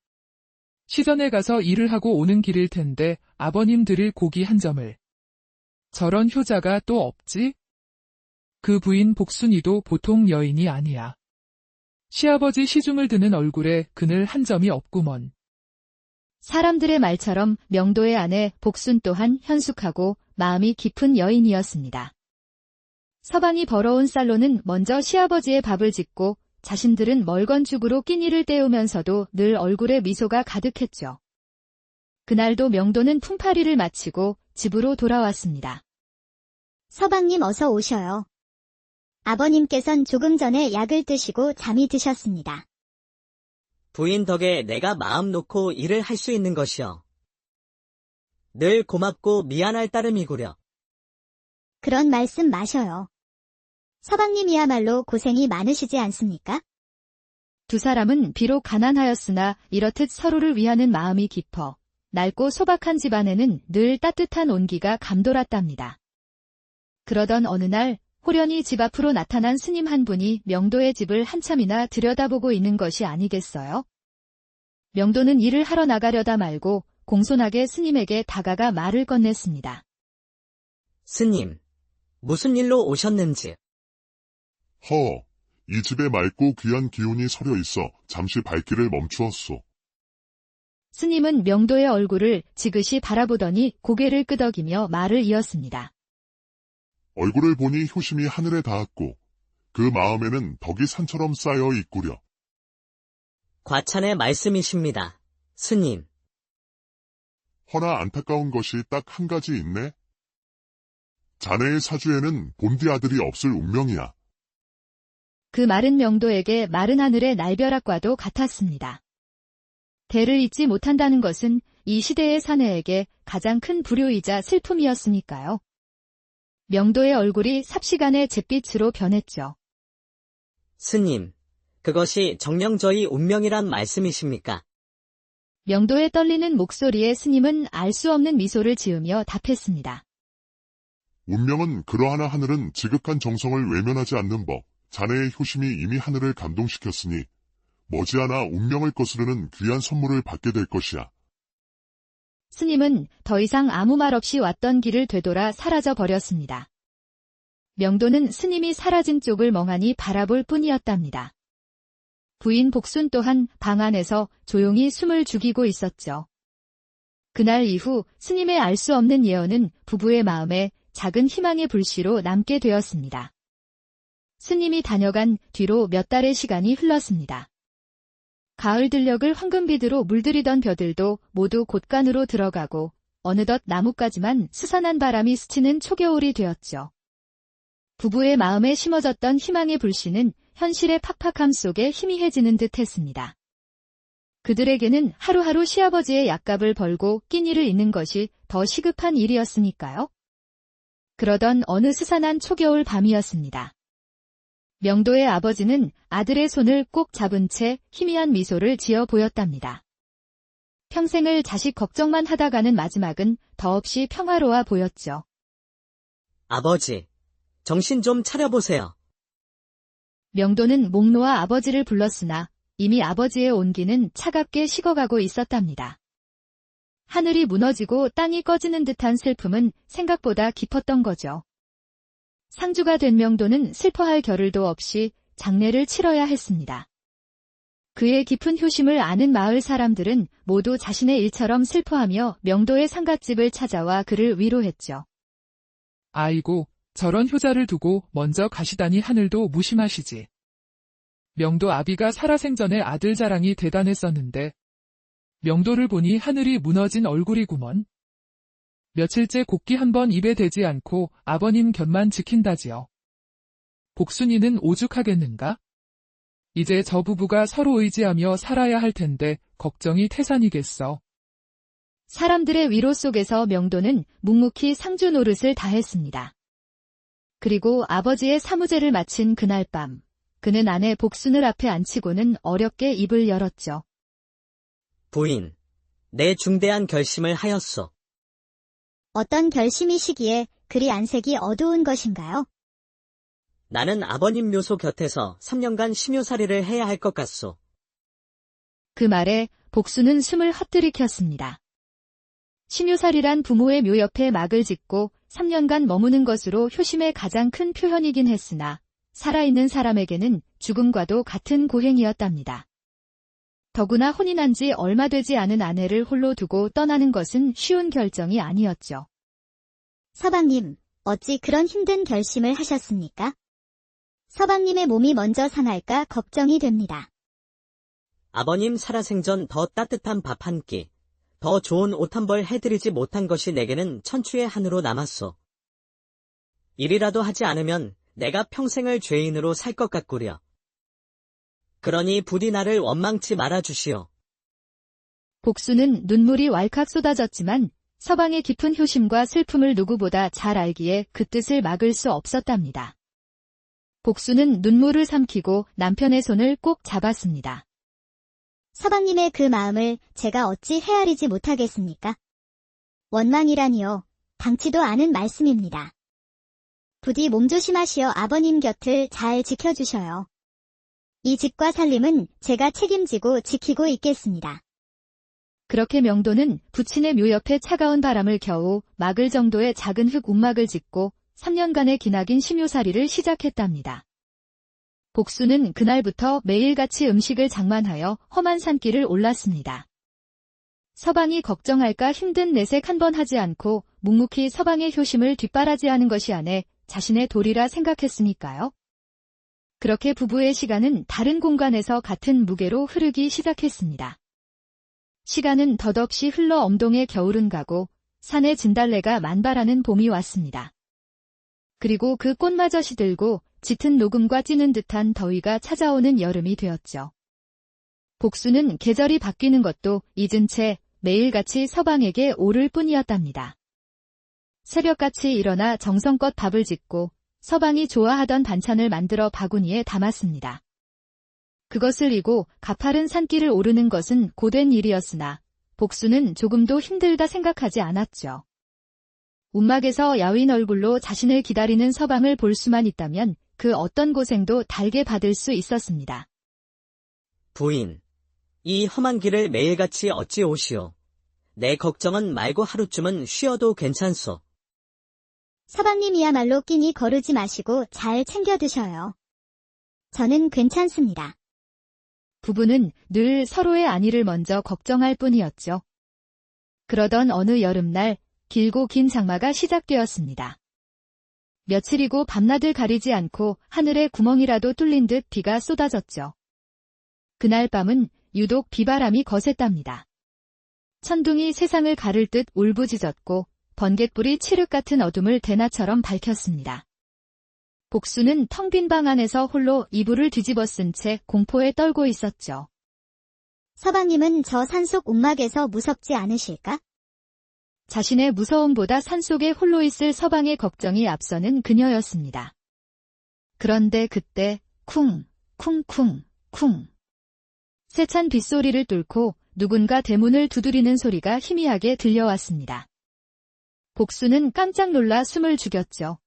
시전에 가서 일을 하고 오는 길일 텐데 아버님 드릴 고기 한 점을. 저런 효자가 또 없지? 그 부인 복순이도 보통 여인이 아니야. 시아버지 시중을 드는 얼굴에 그늘 한 점이 없구먼. 사람들의 말처럼 명도의 아내 복순 또한 현숙하고 마음이 깊은 여인이었습니다. 서방이 벌어온 쌀로는 먼저 시아버지의 밥을 짓고 자신들은 멀건 죽으로 끼니를 때우면서도 늘 얼굴에 미소가 가득했죠. 그날도 명도는 품팔이를 마치고 집으로 돌아왔습니다. 서방님 어서 오셔요. 아버님께선 조금 전에 약을 드시고 잠이 드셨습니다. 부인 덕에 내가 마음 놓고 일을 할 수 있는 것이여. 늘 고맙고 미안할 따름이구려. 그런 말씀 마셔요. 서방님이야말로 고생이 많으시지 않습니까? 두 사람은 비록 가난하였으나 이렇듯 서로를 위하는 마음이 깊어 낡고 소박한 집안에는 늘 따뜻한 온기가 감돌았답니다. 그러던 어느 날 호련히 집 앞으로 나타난 스님 한 분이 명도의 집을 한참이나 들여다보고 있는 것이 아니겠어요? 명도는 일을 하러 나가려다 말고 공손하게 스님에게 다가가 말을 건넸습니다. 스님, 무슨 일로 오셨는지. 이 집에 맑고 귀한 기운이 서려 있어 잠시 발길을 멈추었소. 스님은 명도의 얼굴을 지그시 바라보더니 고개를 끄덕이며 말을 이었습니다. 얼굴을 보니 효심이 하늘에 닿았고 그 마음에는 덕이 산처럼 쌓여 있구려. 과찬의 말씀이십니다, 스님. 허나 안타까운 것이 딱 한 가지 있네. 자네의 사주에는 본디 아들이 없을 운명이야. 그 말은 명도에게 마른 하늘의 날벼락과도 같았습니다. 대를 잇지 못한다는 것은 이 시대의 사내에게 가장 큰 불효이자 슬픔이었으니까요. 명도의 얼굴이 삽시간에 잿빛으로 변했죠. 스님, 그것이 정령저희 운명이란 말씀이십니까? 명도의 떨리는 목소리에 스님은 알 수 없는 미소를 지으며 답했습니다. 운명은 그러하나 하늘은 지극한 정성을 외면하지 않는 법, 자네의 효심이 이미 하늘을 감동시켰으니 머지않아 운명을 거스르는 귀한 선물을 받게 될 것이야. 스님은 더 이상 아무 말 없이 왔던 길을 되돌아 사라져 버렸습니다. 명도는 스님이 사라진 쪽을 멍하니 바라볼 뿐이었답니다. 부인 복순 또한 방 안에서 조용히 숨을 죽이고 있었죠. 그날 이후 스님의 알 수 없는 예언은 부부의 마음에 작은 희망의 불씨로 남게 되었습니다. 스님이 다녀간 뒤로 몇 달의 시간이 흘렀습니다. 가을 들녘을 황금비드로 물들이던 벼들도 모두 곳간으로 들어가고 어느덧 나뭇가지만 스산한 바람이 스치는 초겨울이 되었죠. 부부의 마음에 심어졌던 희망의 불씨는 현실의 팍팍함 속에 희미해지는 듯 했습니다. 그들에게는 하루하루 시아버지의 약값을 벌고 끼니를 잇는 것이 더 시급한 일이었으니까요. 그러던 어느 스산한 초겨울 밤이었습니다. 명도의 아버지는 아들의 손을 꼭 잡은 채 희미한 미소를 지어 보였답니다. 평생을 자식 걱정만 하다가는 마지막은 더없이 평화로워 보였죠. 아버지, 정신 좀 차려보세요. 명도는 목 놓아 아버지를 불렀으나 이미 아버지의 온기는 차갑게 식어가고 있었답니다. 하늘이 무너지고 땅이 꺼지는 듯한 슬픔은 생각보다 깊었던 거죠. 상주가 된 명도는 슬퍼할 겨를도 없이 장례를 치러야 했습니다. 그의 깊은 효심을 아는 마을 사람들은 모두 자신의 일처럼 슬퍼하며 명도의 상갓집을 찾아와 그를 위로했죠. 아이고, 저런 효자를 두고 먼저 가시다니 하늘도 무심하시지. 명도 아비가 살아생전에 아들 자랑이 대단했었는데 명도를 보니 하늘이 무너진 얼굴이구먼. 며칠째 곡기 한 번 입에 대지 않고 아버님 곁만 지킨다지요. 복순이는 오죽하겠는가? 이제 저 부부가 서로 의지하며 살아야 할 텐데 걱정이 태산이겠어. 사람들의 위로 속에서 명도는 묵묵히 상주 노릇을 다했습니다. 그리고 아버지의 사무제를 마친 그날 밤, 그는 아내 복순을 앞에 앉히고는 어렵게 입을 열었죠. 부인, 내 중대한 결심을 하였소. 어떤 결심이시기에 그리 안색이 어두운 것인가요? 나는 아버님 묘소 곁에서 3년간 심요살이를 해야 할 것 같소. 그 말에 복순은 숨을 헛들이켰습니다. 심요살이란 부모의 묘 옆에 막을 짓고 3년간 머무는 것으로 효심의 가장 큰 표현이긴 했으나 살아있는 사람에게는 죽음과도 같은 고행이었답니다. 더구나 혼인한 지 얼마 되지 않은 아내를 홀로 두고 떠나는 것은 쉬운 결정이 아니었죠. 서방님, 어찌 그런 힘든 결심을 하셨습니까? 서방님의 몸이 먼저 상할까 걱정이 됩니다. 아버님 살아생전 더 따뜻한 밥 한 끼, 더 좋은 옷 한 벌 해드리지 못한 것이 내게는 천추의 한으로 남았소. 일이라도 하지 않으면 내가 평생을 죄인으로 살 것 같구려. 그러니 부디 나를 원망치 말아주시오. 복수는 눈물이 왈칵 쏟아졌지만 서방의 깊은 효심과 슬픔을 누구보다 잘 알기에 그 뜻을 막을 수 없었답니다. 복수는 눈물을 삼키고 남편의 손을 꼭 잡았습니다. 서방님의 그 마음을 제가 어찌 헤아리지 못하겠습니까? 원망이라니요. 당치도 않은 말씀입니다. 부디 몸조심하시어 아버님 곁을 잘 지켜주셔요. 이 집과 살림은 제가 책임지고 지키고 있겠습니다. 그렇게 명도는 부친의 묘 옆에 차가운 바람을 겨우 막을 정도의 작은 흙 움막을 짓고 3년간의 기나긴 심요살이를 시작했답니다. 복수는 그날부터 매일같이 음식을 장만하여 험한 산길을 올랐습니다. 서방이 걱정할까 힘든 내색 한 번 하지 않고 묵묵히 서방의 효심을 뒷바라지하는 것이 아내 자신의 도리라 생각했으니까요. 그렇게 부부의 시간은 다른 공간에서 같은 무게로 흐르기 시작했습니다. 시간은 덧없이 흘러 엄동의 겨울은 가고 산의 진달래가 만발하는 봄이 왔습니다. 그리고 그 꽃마저 시들고 짙은 녹음과 찌는 듯한 더위가 찾아오는 여름이 되었죠. 복수는 계절이 바뀌는 것도 잊은 채 매일같이 서방에게 오를 뿐이었답니다. 새벽같이 일어나 정성껏 밥을 짓고 서방이 좋아하던 반찬을 만들어 바구니에 담았습니다. 그것을 이고 가파른 산길을 오르는 것은 고된 일이었으나 복수는 조금도 힘들다 생각하지 않았죠. 움막에서 야윈 얼굴로 자신을 기다리는 서방을 볼 수만 있다면 그 어떤 고생도 달게 받을 수 있었습니다. 부인, 이 험한 길을 매일같이 어찌 오시오. 내 걱정은 말고 하루쯤은 쉬어도 괜찮소. 서방님이야말로 끼니 거르지 마시고 잘 챙겨 드셔요. 저는 괜찮습니다. 부부는 늘 서로의 안위를 먼저 걱정할 뿐이었죠. 그러던 어느 여름날 길고 긴 장마가 시작되었습니다. 며칠이고 밤낮을 가리지 않고 하늘에 구멍이라도 뚫린 듯 비가 쏟아졌죠. 그날 밤은 유독 비바람이 거셌답니다. 천둥이 세상을 가를 듯 울부짖었고 번갯불이 칠흑 같은 어둠을 대낮처럼 밝혔습니다. 복수는 텅 빈 방 안에서 홀로 이불을 뒤집어 쓴 채 공포에 떨고 있었죠. 서방님은 저 산속 움막에서 무섭지 않으실까? 자신의 무서움보다 산속에 홀로 있을 서방의 걱정이 앞서는 그녀였습니다. 그런데 그때 쿵, 쿵쿵, 쿵. 세찬 빗소리를 뚫고 누군가 대문을 두드리는 소리가 희미하게 들려왔습니다. 복수는 깜짝 놀라 숨을 죽였죠.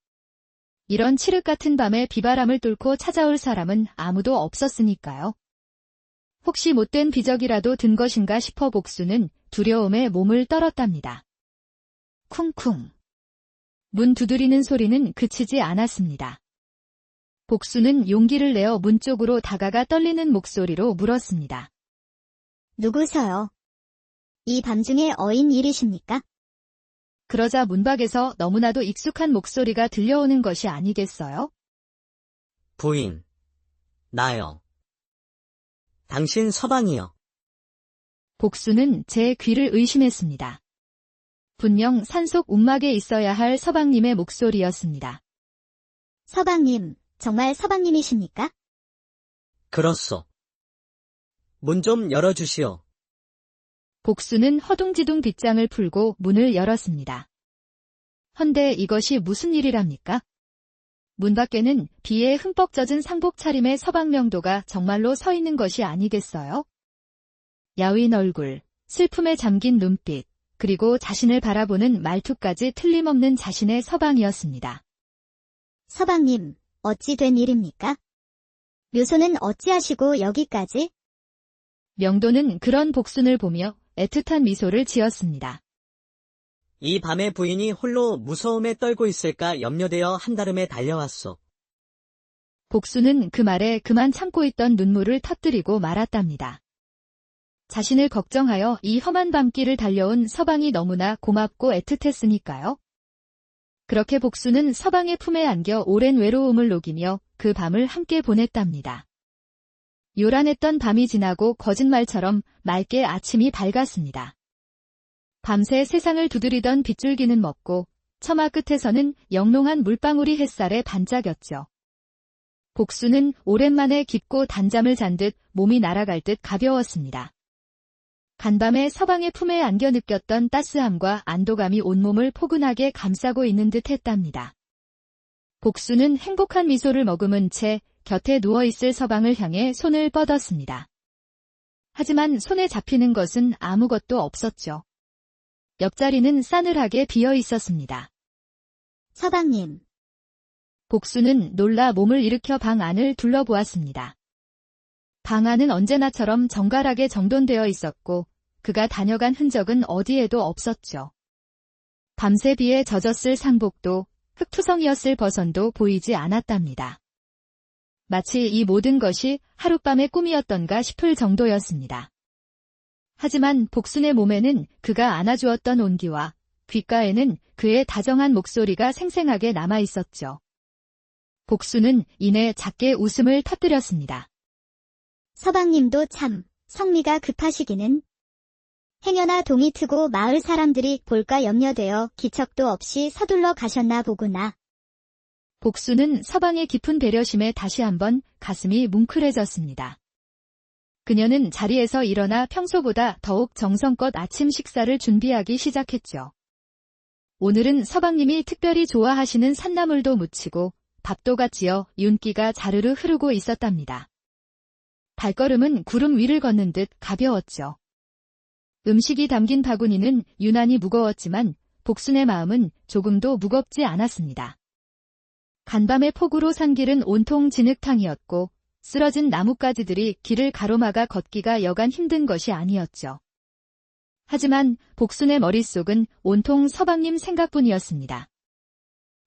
이런 칠흑 같은 밤에 비바람을 뚫고 찾아올 사람은 아무도 없었으니까요. 혹시 못된 비적이라도 든 것인가 싶어 복수는 두려움에 몸을 떨었답니다. 쿵쿵. 문 두드리는 소리는 그치지 않았습니다. 복수는 용기를 내어 문 쪽으로 다가가 떨리는 목소리로 물었습니다. 누구세요? 이 밤중에 어인 일이십니까? 그러자 문밖에서 너무나도 익숙한 목소리가 들려오는 것이 아니겠어요? 부인, 나요. 당신 서방이요. 복수는 제 귀를 의심했습니다. 분명 산속 움막에 있어야 할 서방님의 목소리였습니다. 서방님, 정말 서방님이십니까? 그렇소. 문 좀 열어주시오. 복수는 허둥지둥 빗장을 풀고 문을 열었습니다. 헌데 이것이 무슨 일이랍니까? 문 밖에는 비에 흠뻑 젖은 상복 차림의 서방명도가 정말로 서 있는 것이 아니겠어요? 야윈 얼굴, 슬픔에 잠긴 눈빛, 그리고 자신을 바라보는 말투까지 틀림없는 자신의 서방이었습니다. 서방님, 어찌 된 일입니까? 묘소는 어찌하시고 여기까지? 명도는 그런 복순을 보며 애틋한 미소를 지었습니다. 이 밤에 부인이 홀로 무서움에 떨고 있을까 염려되어 한달음에 달려왔소. 복수는 그 말에 그만 참고 있던 눈물을 터뜨리고 말았답니다. 자신을 걱정하여 이 험한 밤길을 달려온 서방이 너무나 고맙고 애틋했으니까요. 그렇게 복수는 서방의 품에 안겨 오랜 외로움을 녹이며 그 밤을 함께 보냈답니다. 요란했던 밤이 지나고 거짓말처럼 맑게 아침이 밝았습니다. 밤새 세상을 두드리던 빗줄기는 멎고 처마 끝에서는 영롱한 물방울이 햇살에 반짝였죠. 복수는 오랜만에 깊고 단잠을 잔 듯 몸이 날아갈 듯 가벼웠습니다. 간밤에 서방의 품에 안겨 느꼈던 따스함과 안도감이 온몸을 포근하게 감싸고 있는 듯 했답니다. 복수는 행복한 미소를 머금은 채 곁에 누워있을 서방을 향해 손을 뻗었습니다. 하지만 손에 잡히는 것은 아무것도 없었죠. 옆자리는 싸늘하게 비어 있었습니다. 서방님. 복수는 놀라 몸을 일으켜 방 안을 둘러보았습니다. 방 안은 언제나처럼 정갈하게 정돈되어 있었고 그가 다녀간 흔적은 어디에도 없었죠. 밤새 비에 젖었을 상복도 흙투성이었을 버선도 보이지 않았답니다. 마치 이 모든 것이 하룻밤의 꿈이었던가 싶을 정도였습니다. 하지만 복순의 몸에는 그가 안아주었던 온기와 귓가에는 그의 다정한 목소리가 생생하게 남아있었죠. 복순은 이내 작게 웃음을 터뜨렸습니다. 서방님도 참 성미가 급하시기는. 행여나 동이 트고 마을 사람들이 볼까 염려되어 기척도 없이 서둘러 가셨나 보구나. 복수는 서방의 깊은 배려심에 다시 한번 가슴이 뭉클해졌습니다. 그녀는 자리에서 일어나 평소보다 더욱 정성껏 아침 식사를 준비하기 시작했죠. 오늘은 서방님이 특별히 좋아하시는 산나물도 무치고 밥도 같지어 윤기가 자르르 흐르고 있었답니다. 발걸음은 구름 위를 걷는 듯 가벼웠죠. 음식이 담긴 바구니는 유난히 무거웠지만 복순의 마음은 조금도 무겁지 않았습니다. 간밤의 폭우로 산 길은 온통 진흙탕이었고 쓰러진 나뭇가지들이 길을 가로막아 걷기가 여간 힘든 것이 아니었죠. 하지만 복순의 머릿속은 온통 서방님 생각뿐이었습니다.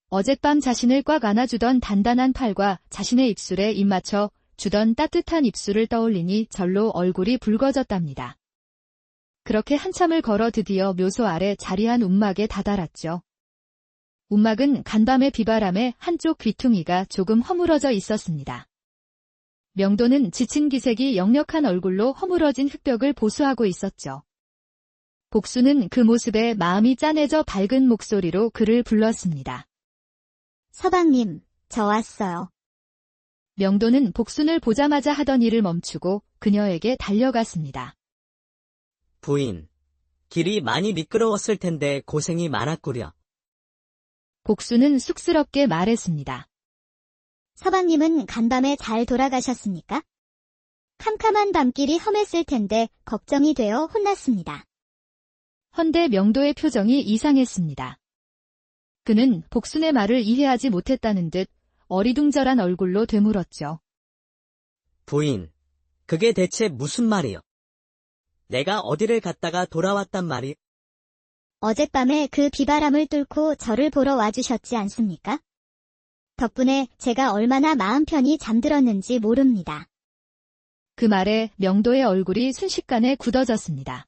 어젯밤 자신을 꽉 안아주던 단단한 팔과 자신의 입술에 입 맞춰 주던 따뜻한 입술을 떠올리니 절로 얼굴이 붉어졌답니다. 그렇게 한참을 걸어 드디어 묘소 아래 자리한 움막에 다다랐죠. 움막은 간밤의 비바람에 한쪽 귀퉁이가 조금 허물어져 있었습니다. 명도는 지친 기색이 역력한 얼굴로 허물어진 흙벽을 보수하고 있었죠. 복수는 그 모습에 마음이 짠해져 밝은 목소리로 그를 불렀습니다. 서방님, 저 왔어요. 명도는 복순을 보자마자 하던 일을 멈추고 그녀에게 달려갔습니다. 부인, 길이 많이 미끄러웠을 텐데 고생이 많았구려. 복순은 쑥스럽게 말했습니다. 서방님은 간밤에 잘 돌아가셨습니까? 캄캄한 밤길이 험했을 텐데 걱정이 되어 혼났습니다. 헌데 명도의 표정이 이상했습니다. 그는 복순의 말을 이해하지 못했다는 듯 어리둥절한 얼굴로 되물었죠. 부인, 그게 대체 무슨 말이요? 내가 어디를 갔다가 돌아왔단 말이? 어젯밤에 그 비바람을 뚫고 저를 보러 와주셨지 않습니까? 덕분에 제가 얼마나 마음 편히 잠들었는지 모릅니다. 그 말에 명도의 얼굴이 순식간에 굳어졌습니다.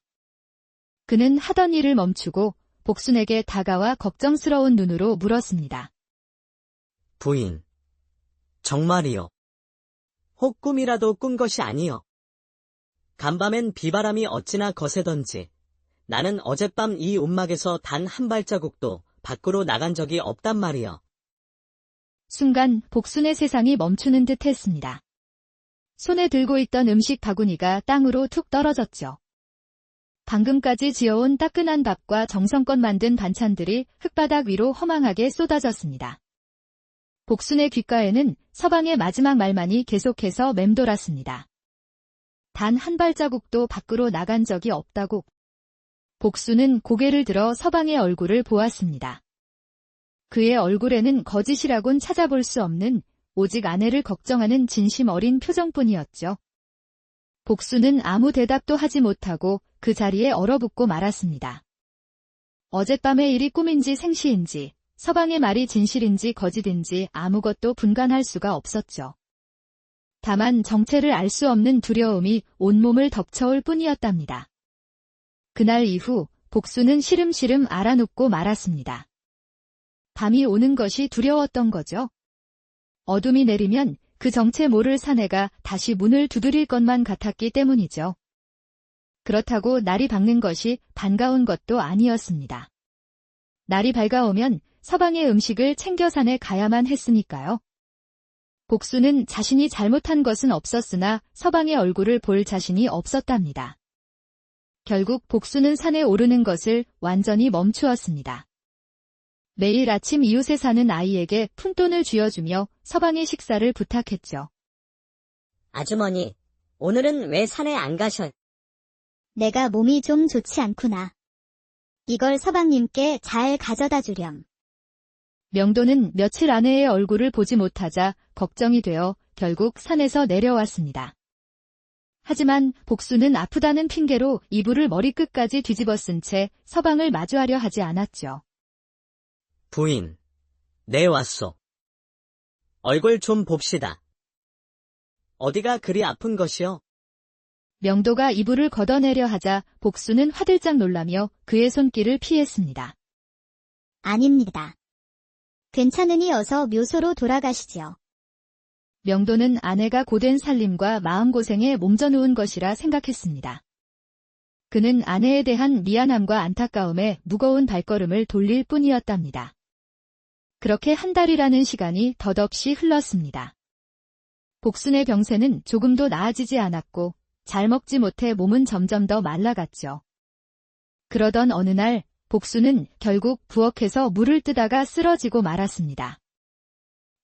그는 하던 일을 멈추고 복순에게 다가와 걱정스러운 눈으로 물었습니다. 부인, 정말이요? 혹 꿈이라도 꾼 것이 아니요? 간밤엔 비바람이 어찌나 거세던지 나는 어젯밤 이 움막에서 단 한 발자국도 밖으로 나간 적이 없단 말이요. 순간 복순의 세상이 멈추는 듯 했습니다. 손에 들고 있던 음식 바구니가 땅으로 툭 떨어졌죠. 방금까지 지어온 따끈한 밥과 정성껏 만든 반찬들이 흙바닥 위로 허망하게 쏟아졌습니다. 복순의 귓가에는 서방의 마지막 말만이 계속해서 맴돌았습니다. 단 한 발자국도 밖으로 나간 적이 없다고. 복순은 고개를 들어 서방의 얼굴을 보았습니다. 그의 얼굴에는 거짓이라곤 찾아볼 수 없는 오직 아내를 걱정하는 진심 어린 표정뿐이었죠. 복순은 아무 대답도 하지 못하고 그 자리에 얼어붙고 말았습니다. 어젯밤의 일이 꿈인지 생시인지 서방의 말이 진실인지 거짓인지 아무것도 분간할 수가 없었죠. 다만 정체를 알 수 없는 두려움이 온몸을 덮쳐올 뿐이었답니다. 그날 이후 복순은 시름시름 알아눕고 말았습니다. 밤이 오는 것이 두려웠던 거죠. 어둠이 내리면 그 정체 모를 사내가 다시 문을 두드릴 것만 같았기 때문이죠. 그렇다고 날이 밝는 것이 반가운 것도 아니었습니다. 날이 밝아오면 서방의 음식을 챙겨 산에 가야만 했으니까요. 복순은 자신이 잘못한 것은 없었으나 서방의 얼굴을 볼 자신이 없었답니다. 결국 복순은 산에 오르는 것을 완전히 멈추었습니다. 매일 아침 이웃에 사는 아이에게 푼돈을 쥐어주며 서방의 식사를 부탁했죠. 아주머니, 오늘은 왜 산에 안 가셔? 내가 몸이 좀 좋지 않구나. 이걸 서방님께 잘 가져다 주렴. 명도는 며칠 아내의 얼굴을 보지 못하자 걱정이 되어 결국 산에서 내려왔습니다. 하지만 복순은 아프다는 핑계로 이불을 머리끝까지 뒤집어 쓴 채 서방을 마주하려 하지 않았죠. 부인, 네 왔소. 얼굴 좀 봅시다. 어디가 그리 아픈 것이요? 명도가 이불을 걷어내려 하자 복순은 화들짝 놀라며 그의 손길을 피했습니다. 아닙니다. 괜찮으니 어서 묘소로 돌아가시지요. 명도는 아내가 고된 살림과 마음고생에 몸져누운 것이라 생각했습니다. 그는 아내에 대한 미안함과 안타까움에 무거운 발걸음을 돌릴 뿐이었답니다. 그렇게 한 달이라는 시간이 덧없이 흘렀습니다. 복순의 병세는 조금도 나아지지 않았고 잘 먹지 못해 몸은 점점 더 말라갔죠. 그러던 어느 날 복수는 결국 부엌에서 물을 뜨다가 쓰러지고 말았습니다.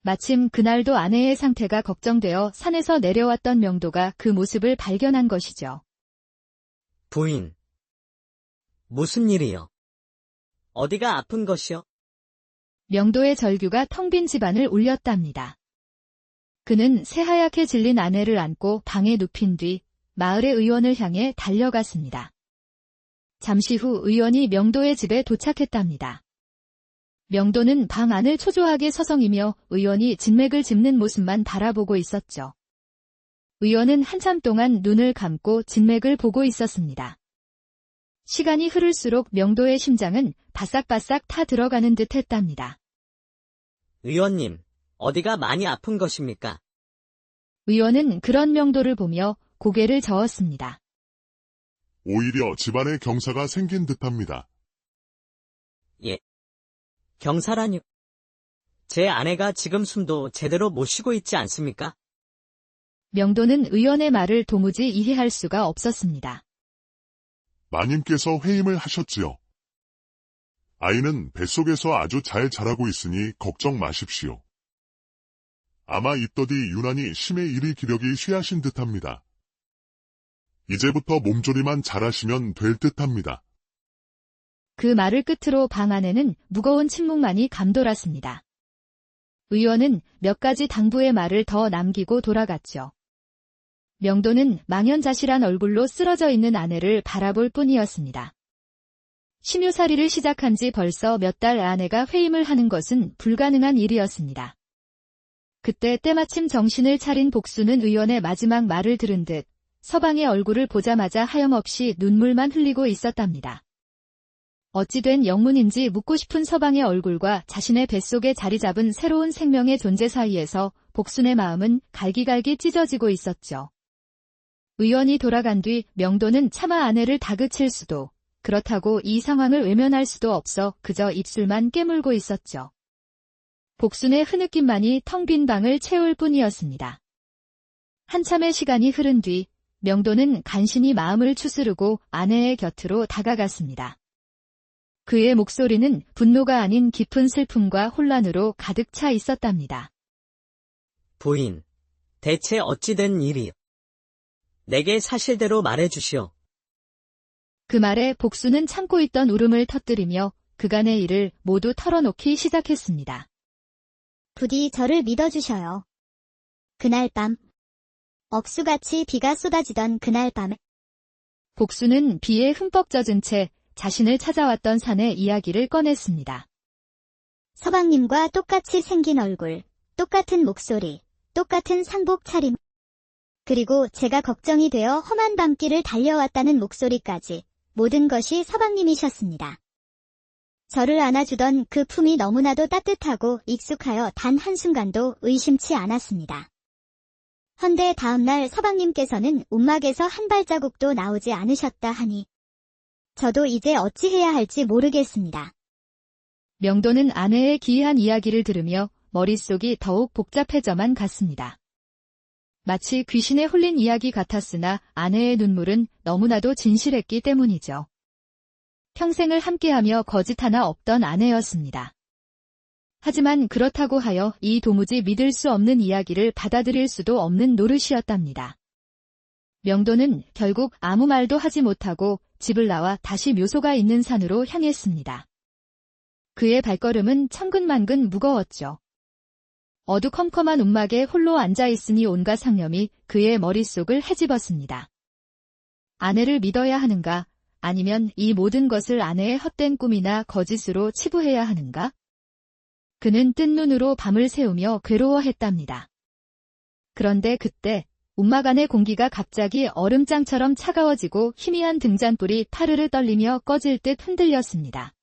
마침 그날도 아내의 상태가 걱정되어 산에서 내려왔던 명도가 그 모습을 발견한 것이죠. 부인. 무슨 일이요? 어디가 아픈 것이요? 명도의 절규가 텅 빈 집안을 울렸답니다. 그는 새하얗게 질린 아내를 안고 방에 눕힌 뒤 마을의 의원을 향해 달려갔습니다. 잠시 후 의원이 명도의 집에 도착했답니다. 명도는 방 안을 초조하게 서성이며 의원이 진맥을 짚는 모습만 바라보고 있었죠. 의원은 한참 동안 눈을 감고 진맥을 보고 있었습니다. 시간이 흐를수록 명도의 심장은 바싹바싹 타 들어가는 듯 했답니다. 의원님, 어디가 많이 아픈 것입니까? 의원은 그런 명도를 보며 고개를 저었습니다. 오히려 집안에 경사가 생긴 듯합니다. 예. 경사라뇨? 제 아내가 지금 숨도 제대로 못 쉬고 있지 않습니까? 명도는 의원의 말을 도무지 이해할 수가 없었습니다. 마님께서 회임을 하셨지요. 아이는 뱃속에서 아주 잘 자라고 있으니 걱정 마십시오. 아마 잇더디 유난히 심해 일이 기력이 쇠하신 듯합니다. 이제부터 몸조리만 잘하시면 될 듯합니다. 그 말을 끝으로 방 안에는 무거운 침묵만이 감돌았습니다. 의원은 몇 가지 당부의 말을 더 남기고 돌아갔죠. 명도는 망연자실한 얼굴로 쓰러져 있는 아내를 바라볼 뿐이었습니다. 심유살이를 시작한 지 벌써 몇 달 아내가 회임을 하는 것은 불가능한 일이었습니다. 그때 때마침 정신을 차린 복수는 의원의 마지막 말을 들은 듯 서방의 얼굴을 보자마자 하염없이 눈물만 흘리고 있었답니다. 어찌된 영문인지 묻고 싶은 서방의 얼굴과 자신의 뱃속에 자리 잡은 새로운 생명의 존재 사이에서 복순의 마음은 갈기갈기 찢어지고 있었죠. 의원이 돌아간 뒤 명도는 차마 아내를 다그칠 수도, 그렇다고 이 상황을 외면할 수도 없어 그저 입술만 깨물고 있었죠. 복순의 흐느낌만이 텅 빈 방을 채울 뿐이었습니다. 한참의 시간이 흐른 뒤 명도는 간신히 마음을 추스르고 아내의 곁으로 다가갔습니다. 그의 목소리는 분노가 아닌 깊은 슬픔과 혼란으로 가득 차 있었답니다. 부인, 대체 어찌된 일이요? 내게 사실대로 말해주시오. 그 말에 복수는 참고 있던 울음을 터뜨리며 그간의 일을 모두 털어놓기 시작했습니다. 부디 저를 믿어주셔요. 그날 밤, 억수같이 비가 쏟아지던 그날 밤에 복수는 비에 흠뻑 젖은 채 자신을 찾아왔던 산의 이야기를 꺼냈습니다. 서방님과 똑같이 생긴 얼굴, 똑같은 목소리, 똑같은 상복 차림, 그리고 제가 걱정이 되어 험한 밤길을 달려왔다는 목소리까지 모든 것이 서방님이셨습니다. 저를 안아주던 그 품이 너무나도 따뜻하고 익숙하여 단 한순간도 의심치 않았습니다. 헌데 다음날 서방님께서는 움막에서 한 발자국도 나오지 않으셨다 하니 저도 이제 어찌해야 할지 모르겠습니다. 명도는 아내의 기이한 이야기를 들으며 머릿속이 더욱 복잡해져만 갔습니다. 마치 귀신에 홀린 이야기 같았으나 아내의 눈물은 너무나도 진실했기 때문이죠. 평생을 함께하며 거짓 하나 없던 아내였습니다. 하지만 그렇다고 하여 이 도무지 믿을 수 없는 이야기를 받아들일 수도 없는 노릇이었답니다. 명도는 결국 아무 말도 하지 못하고 집을 나와 다시 묘소가 있는 산으로 향했습니다. 그의 발걸음은 천근만근 무거웠죠. 어두컴컴한 움막에 홀로 앉아있으니 온갖 상념이 그의 머릿속을 헤집었습니다. 아내를 믿어야 하는가? 아니면 이 모든 것을 아내의 헛된 꿈이나 거짓으로 치부해야 하는가? 그는 뜬 눈으로 밤을 새우며 괴로워했답니다. 그런데 그때 움막 안의 공기가 갑자기 얼음장처럼 차가워지고 희미한 등잔불이 파르르 떨리며 꺼질 듯 흔들렸습니다.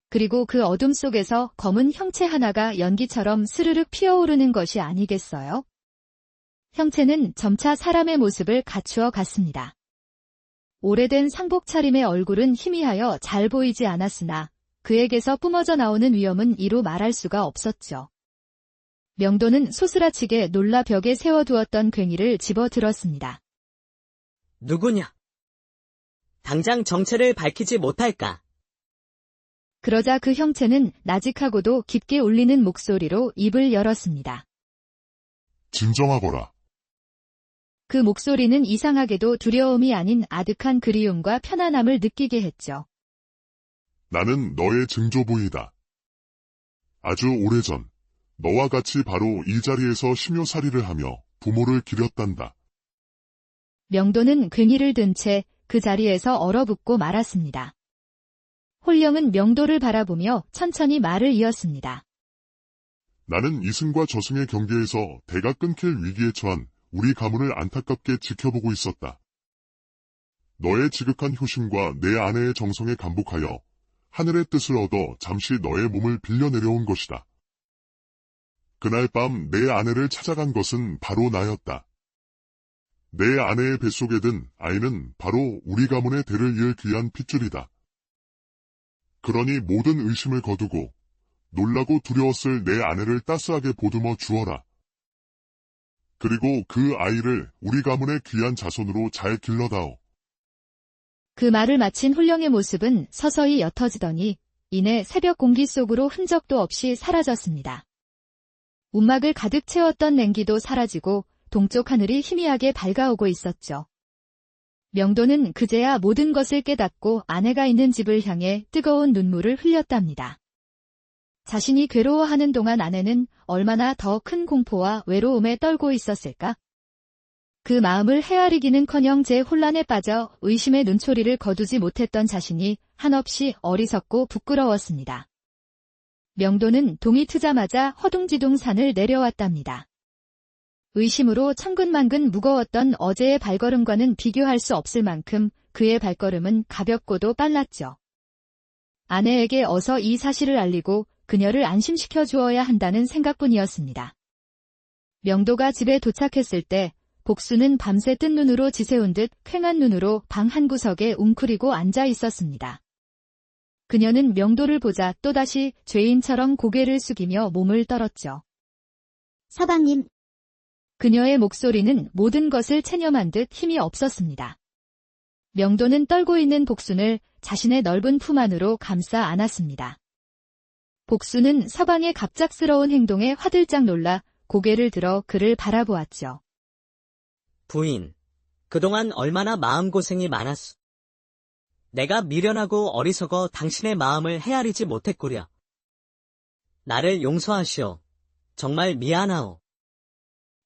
그리고 그 어둠 속에서 검은 형체 하나가 연기처럼 스르륵 피어오르는 것이 아니겠어요? 형체는 점차 사람의 모습을 갖추어 갔습니다. 오래된 상복 차림의 얼굴은 희미하여 잘 보이지 않았으나 그에게서 뿜어져 나오는 위험은 이루 말할 수가 없었죠. 명도는 소스라치게 놀라 벽에 세워두었던 괭이를 집어들었습니다. 누구냐? 당장 정체를 밝히지 못할까? 그러자 그 형체는 나직하고도 깊게 울리는 목소리로 입을 열었습니다. 진정하거라. 그 목소리는 이상하게도 두려움이 아닌 아득한 그리움과 편안함을 느끼게 했죠. 나는 너의 증조부이다. 아주 오래전 너와 같이 바로 이 자리에서 심요살이를 하며 부모를 기렸단다. 명도는 괭이를 든 채 그 자리에서 얼어붙고 말았습니다. 홀령은 명도를 바라보며 천천히 말을 이었습니다. 나는 이승과 저승의 경계에서 대가 끊길 위기에 처한 우리 가문을 안타깝게 지켜보고 있었다. 너의 지극한 효심과 내 아내의 정성에 감복하여 하늘의 뜻을 얻어 잠시 너의 몸을 빌려 내려온 것이다. 그날 밤 내 아내를 찾아간 것은 바로 나였다. 내 아내의 뱃속에 든 아이는 바로 우리 가문의 대를 이을 귀한 핏줄이다. 그러니 모든 의심을 거두고 놀라고 두려웠을 내 아내를 따스하게 보듬어 주어라. 그리고 그 아이를 우리 가문의 귀한 자손으로 잘 길러다오. 그 말을 마친 홀령의 모습은 서서히 옅어지더니 이내 새벽 공기 속으로 흔적도 없이 사라졌습니다. 움막을 가득 채웠던 냉기도 사라지고 동쪽 하늘이 희미하게 밝아오고 있었죠. 명도는 그제야 모든 것을 깨닫고 아내가 있는 집을 향해 뜨거운 눈물을 흘렸답니다. 자신이 괴로워하는 동안 아내는 얼마나 더 큰 공포와 외로움에 떨고 있었을까? 그 마음을 헤아리기는커녕 제 혼란에 빠져 의심의 눈초리를 거두지 못했던 자신이 한없이 어리석고 부끄러웠습니다. 명도는 동이 트자마자 허둥지둥 산을 내려왔답니다. 의심으로 천근만근 무거웠던 어제의 발걸음과는 비교할 수 없을 만큼 그의 발걸음은 가볍고도 빨랐죠. 아내에게 어서 이 사실을 알리고 그녀를 안심시켜 주어야 한다는 생각뿐이었습니다. 명도가 집에 도착했을 때 복수는 밤새 뜬 눈으로 지새운 듯 퀭한 눈으로 방 한구석에 웅크리고 앉아 있었습니다. 그녀는 명도를 보자 또다시 죄인처럼 고개를 숙이며 몸을 떨었죠. 서방님, 그녀의 목소리는 모든 것을 체념한 듯 힘이 없었습니다. 명도는 떨고 있는 복순을 자신의 넓은 품 안으로 감싸 안았습니다. 복순은 서방의 갑작스러운 행동에 화들짝 놀라 고개를 들어 그를 바라보았죠. 부인, 그동안 얼마나 마음고생이 많았소. 내가 미련하고 어리석어 당신의 마음을 헤아리지 못했구려. 나를 용서하시오. 정말 미안하오.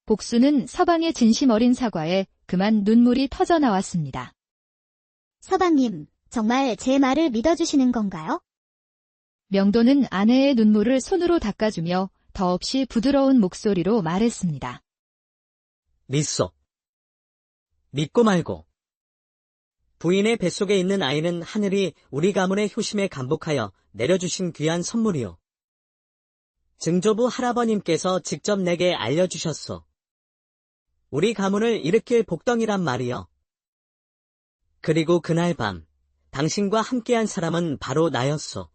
복수는 서방의 진심 어린 사과에 그만 눈물이 터져 나왔습니다. 서방님, 정말 제 말을 믿어주시는 건가요? 명도는 아내의 눈물을 손으로 닦아주며 더없이 부드러운 목소리로 말했습니다. 믿소. 믿고 말고. 부인의 뱃속에 있는 아이는 하늘이 우리 가문의 효심에 감복하여 내려주신 귀한 선물이오. 증조부 할아버님께서 직접 내게 알려주셨소. 우리 가문을 일으킬 복덩이란 말이요. 그리고 그날 밤 당신과 함께한 사람은 바로 나였소.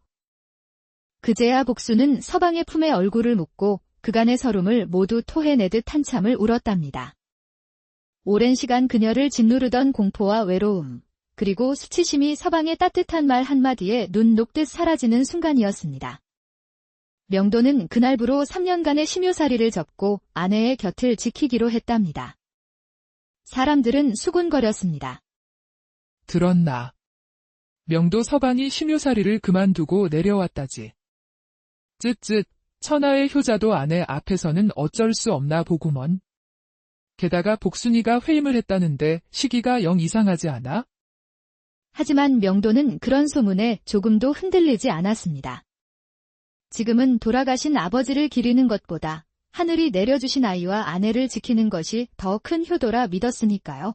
그제야 복수는 서방의 품에 얼굴을 묻고 그간의 서름을 모두 토해내듯 한참을 울었답니다. 오랜 시간 그녀를 짓누르던 공포와 외로움, 그리고 수치심이 서방의 따뜻한 말 한마디에 눈 녹듯 사라지는 순간이었습니다. 명도는 그날부로 3년간의 심요살이를 접고 아내의 곁을 지키기로 했답니다. 사람들은 수군거렸습니다. 들었나. 명도 서방이 심요살이를 그만두고 내려왔다지. 쯧쯧, 천하의 효자도 아내 앞에서는 어쩔 수 없나 보구먼. 게다가 복순이가 회임을 했다는데 시기가 영 이상하지 않아? 하지만 명도는 그런 소문에 조금도 흔들리지 않았습니다. 지금은 돌아가신 아버지를 기리는 것보다 하늘이 내려주신 아이와 아내를 지키는 것이 더 큰 효도라 믿었으니까요.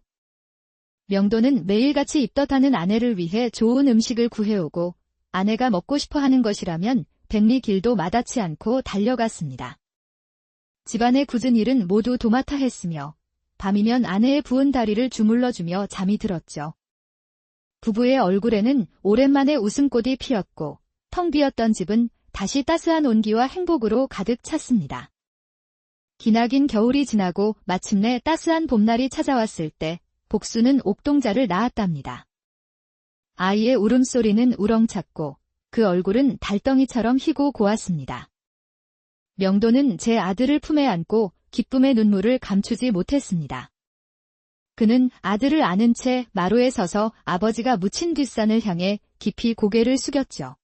명도는 매일같이 입덧하는 아내를 위해 좋은 음식을 구해오고 아내가 먹고 싶어 하는 것이라면 백리 길도 마다치 않고 달려갔습니다. 집안의 굳은 일은 모두 도맡아 했으며 밤이면 아내의 부은 다리를 주물러주며 잠이 들었죠. 부부의 얼굴에는 오랜만에 웃음꽃이 피었고 텅 비었던 집은 다시 따스한 온기와 행복으로 가득 찼습니다. 기나긴 겨울이 지나고 마침내 따스한 봄날이 찾아왔을 때 복수는 옥동자를 낳았답니다. 아이의 울음소리는 우렁찼고 그 얼굴은 달덩이처럼 희고 고왔습니다. 명도는 제 아들을 품에 안고 기쁨의 눈물을 감추지 못했습니다. 그는 아들을 안은 채 마루에 서서 아버지가 묻힌 뒷산을 향해 깊이 고개를 숙였죠.